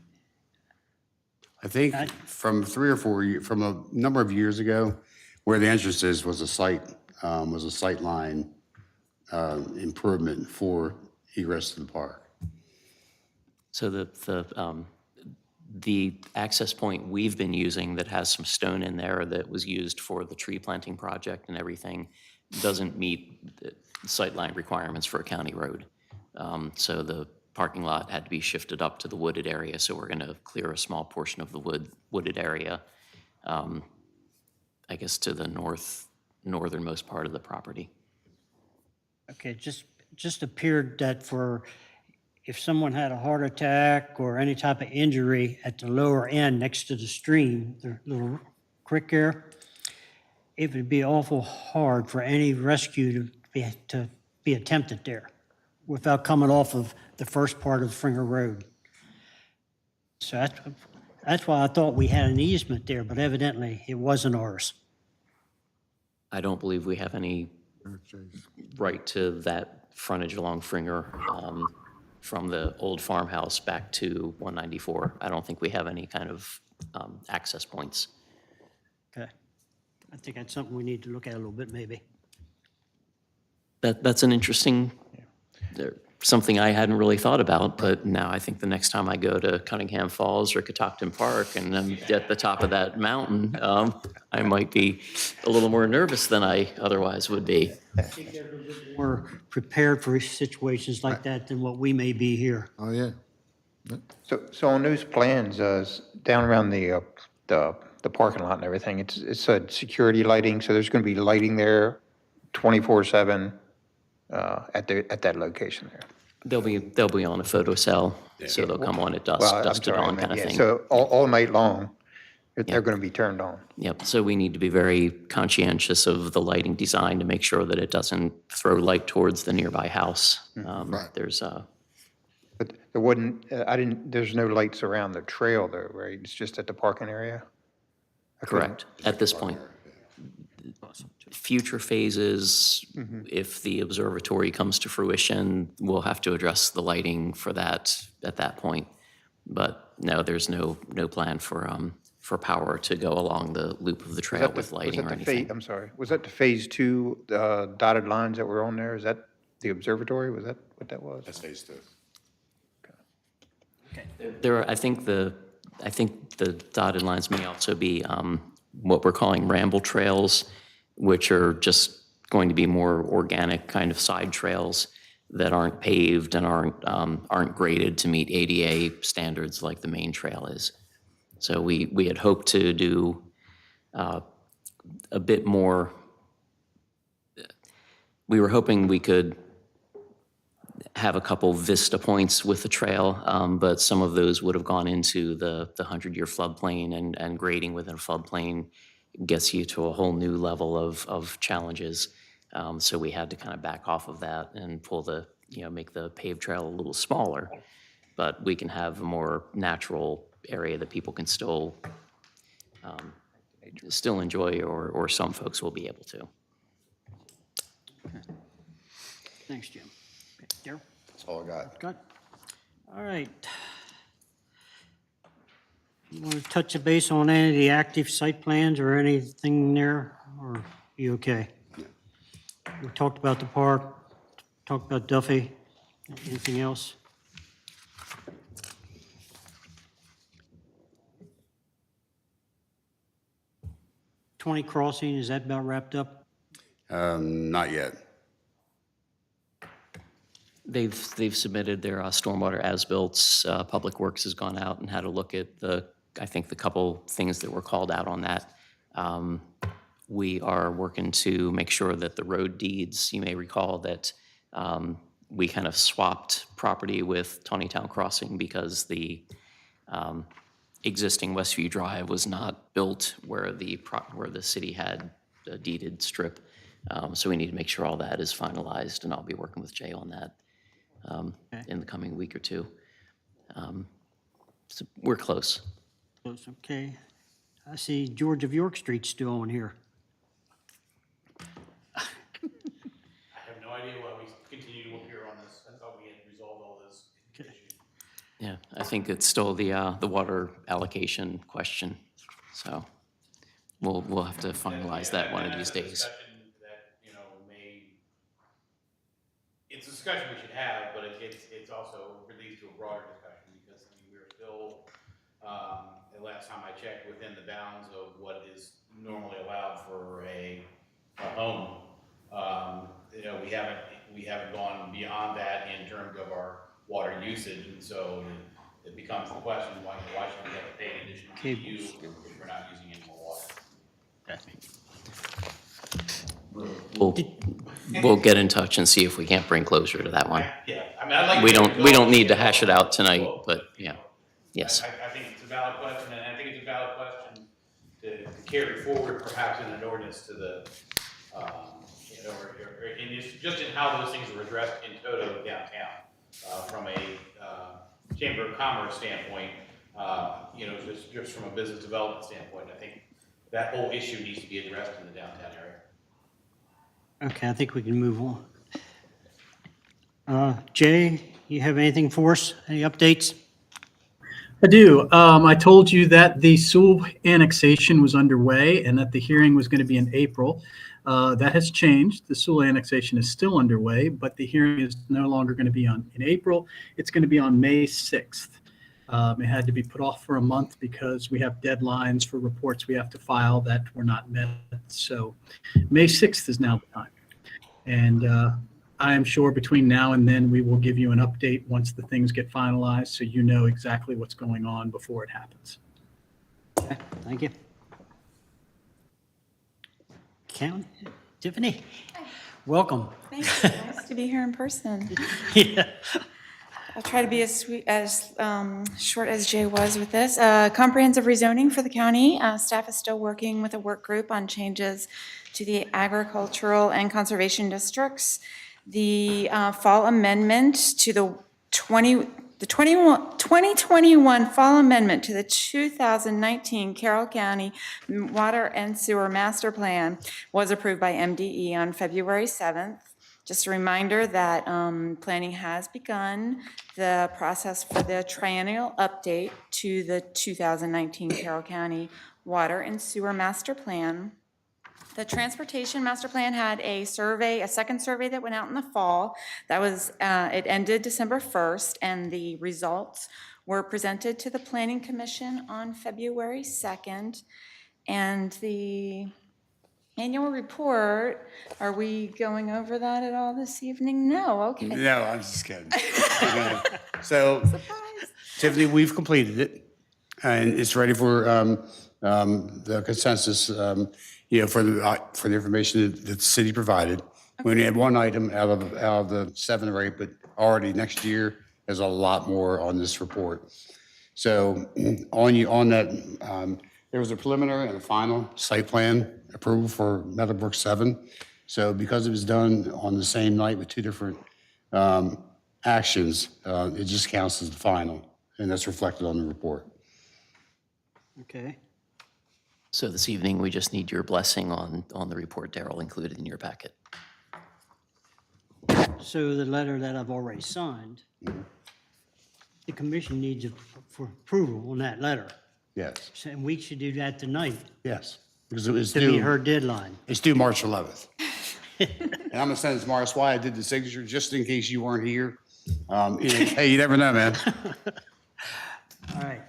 I think from 3 or 4 years, from a number of years ago, where the entrance is was a sight line improvement for egress to the park. So the access point we've been using that has some stone in there that was used for the tree planting project and everything doesn't meet the sightline requirements for a county road. So the parking lot had to be shifted up to the wooded area, so we're gonna clear a small portion of the wooded area, I guess to the northernmost part of the property. Okay, just appeared that if someone had a heart attack or any type of injury at the lower end next to the stream, the little creek there, it would be awful hard for any rescue to be attempted there without coming off of the first part of Fringer Road. So that's why I thought we had an easement there, but evidently it wasn't ours. I don't believe we have any right to that frontage along Fringer from the old farmhouse back to 194. I don't think we have any kind of access points. Okay. I think that's something we need to look at a little bit, maybe. That's an interesting, something I hadn't really thought about, but now I think the next time I go to Cunningham Falls or Catoctin Park and I'm at the top of that mountain, I might be a little more nervous than I otherwise would be. I think they're a little bit more prepared for situations like that than what we may be here. Oh, yeah. So on those plans, down around the parking lot and everything, it said security lighting, so there's going to be lighting there 24/7 at that location there. They'll be on a photo cell, so they'll come on at dusk, Well, I'm dusk to sorry, I dawn meant, kind of yeah, thing. so all night long, they're going to be turned on. Yep, so we need to be very conscientious of the lighting design to make sure that it doesn't throw light towards the nearby house. There's But there wasn't, there's no lights around the trail though, right? It's just at the parking area? correct, at this point. Future phases, if the observatory comes to fruition, we'll have to address the lighting for that at that point. But no, there's no plan for power to go along the loop of the trail with lighting or anything. I'm sorry, was that the phase 2 dotted lines that were on there? Is that the observatory? Was that what that was? That's phase 2. There are, I think the dotted lines may also be what we're calling Ramble Trails, which are just going to be more organic kind of side trails that aren't paved and aren't graded to meet ADA standards like the main trail is. So we had hoped to do a bit more. We were hoping we could have a couple vista points with the trail, but some of those would have gone into the 100-year floodplain, and grading within a floodplain gets you to a whole new level of challenges. So we had to kind of back off of that and make the paved trail a little smaller, but we can have a more natural area that people can still enjoy, or some folks will be able to. Thanks, Jim. Okay, Darryl? That's all I got. Good. All right. You want to touch a base on any of the active site plans or anything there, or you okay? We talked about the park, talked about Duffy. Anything else? 20 Crossing, is that about wrapped up? Not yet. They've submitted their stormwater as-built. Public Works has gone out and had a look at I think the couple things that were called out on that. We are working to make sure that the road deeds, you may recall that we kind of swapped property with Taneytown Crossing because the existing Westview Drive was not built where the city had a deeded strip. So we need to make sure all that is finalized, and I'll be working with Jay on that in the coming week or two. So we're close. Close, okay. I see George of York Street still on here. I have no idea why we continue to appear on this. I thought we had resolved all this issue. Yeah, I think it's still the water allocation question. So we'll have to finalize that one of these days. It's a discussion we should have, but it's also leads to a broader discussion because I mean, we're still, the last time I checked, within the bounds of what is normally allowed for a home. We haven't gone beyond that in terms of our water usage, and so it becomes the question: why should we have to pay an additional fee if we're not using any more water? We'll get in touch and see if we can't bring closure to that one. Yeah, I mean, I'd like We don't need to hash it out tonight, but yeah, yes. I think it's a valid question, and I think it's a valid question to carry forward perhaps in an ordinance to the, or just in how those things are addressed in toto downtown. From a Chamber of Commerce standpoint, just from a business development standpoint, I think that whole issue needs to be addressed in the downtown area. Okay, I think we can move on. Jay, you have anything for us? Any updates? I do. I told you that the Sewell annexation was underway and that the hearing was going to be in April. That has changed. The Sewell annexation is still underway, but the hearing is no longer going to be in April. It's going to be on May 6th. It had to be put off for a month because we have deadlines for reports we have to file that were not met. So May 6th is now the time. And I am sure between now and then we will give you an update once the things get finalized so you know exactly what's going on before it happens. Okay, thank you. Tiffany, welcome. Thank you. Nice to be here in person. Yeah. I'll try to be as short as Jay was with this. Comprehensive rezoning for the county. Staff is still working with a work group on changes to the agricultural and conservation districts. The fall amendment to the 2021 fall amendment to the 2019 Carroll County Water and Sewer Master Plan was approved by MDE on February 7th. Just a reminder that planning has begun the process for the triennial update to the 2019 Carroll County Water and Sewer Master Plan. The Transportation Master Plan had a second survey that went out in the fall. That was, it ended December 1st, and the results were presented to the Planning Commission on February 2nd. And the annual report, are we going over that at all this evening? No, okay. No, I'm just kidding. So, Tiffany, we've completed it, and it's ready for the consensus, for the information that the city provided. We only had one item out of the 7 or 8, but already next year, there's a lot more on this report. So on that, there was a preliminary and a final site plan approval for Meadowbrook 7. So because it was done on the same night with 2 different actions, it just counts as the final, and that's reflected on the report. Okay. So this evening, we just need your blessing on the report, Daryl, included in your packet. So the letter that I've already signed, the commission needs for approval on that letter. Yes. And we should do that tonight. Yes. Because it was To due. meet her deadline. It's due March 11th. And I'm gonna send it tomorrow. That's why I did the signature, just in case you weren't here. Hey, you never know, man. All right.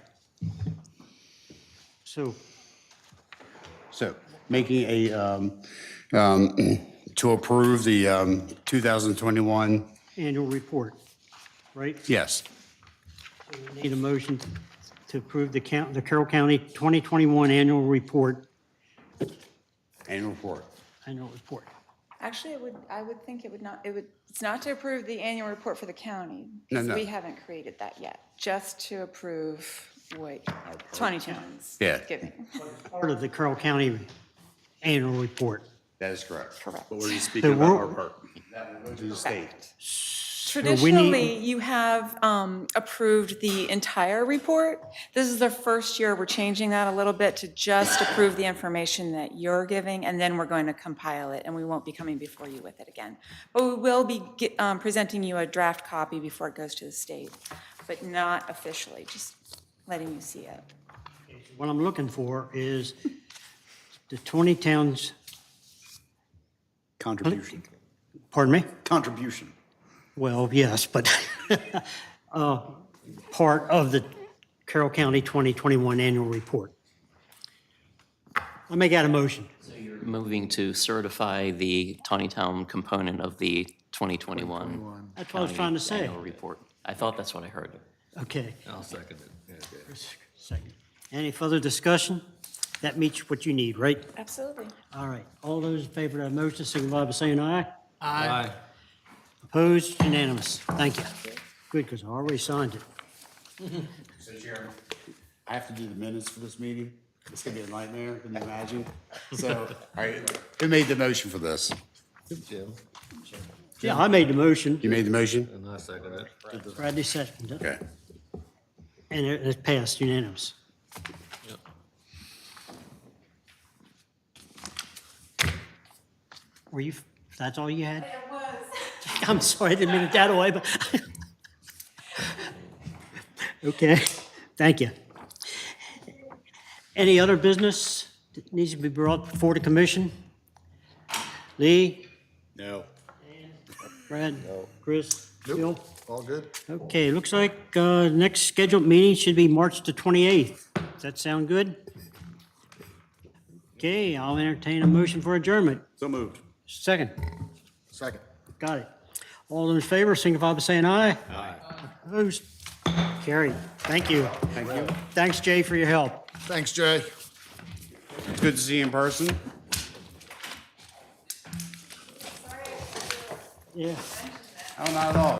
So So making a, to approve the 2021, Annual report, right? yes. We Need a motion to approve the Carroll County 2021 annual report. Annual report. Annual report. Actually, I would think it's not to approve the annual report for the county. No, because no. We haven't created that yet, just to approve, Taneytown's Yeah. giving. Part of the Carroll County annual report. That is correct. Correct. But we're just So speaking about we're- our part. That will go to the state. Traditionally, you have approved the entire report. This is the first year we're changing that a little bit to just approve the information that you're giving, and then we're going to compile it, and we won't be coming before you with it again. But we will be presenting you a draft copy before it goes to the state, but not officially, just letting you see it. What I'm looking for is the 20 towns, Contribution. pardon me? Contribution. Well, yes, but part of the Carroll County 2021 annual report. I make out a motion. Moving to certify the Taneytown component of the 2021. That's what I was trying to say. Annual report. I thought that's what I heard. Okay. I'll second it. Second. Any further discussion? That meets what you need, right? Absolutely. All right. All those in favor of that motion, signify by saying aye. Aye. Opposed? Unanimous. Thank you. Good, because I already signed it. So Chairman, I have to do the minutes for this meeting. It's gonna be a nightmare, can you imagine? So, all right, who made the motion for this? Jim, Yeah, I made the motion. You made the motion? and I second it. Bradley seconded it. Okay. And it passed unanimous. Were you, that's all you had? It was. I'm sorry, I didn't mean it that way, but. Okay, thank you. Any other business that needs to be brought before the commission? Lee, No. Brad? Chris? Bill? All good? Okay, looks like next scheduled meeting should be March the 28th. Does that sound good? Okay, I'll entertain a motion for adjournment. So moved. Second. Second. Got it. All those in favor, signify by saying aye. Aye. Opposed? Carried. Thank you. Thank you. Thanks, Jay, for your help. Thanks, Jay. It's good to see you in person. Yeah. Oh, not at all.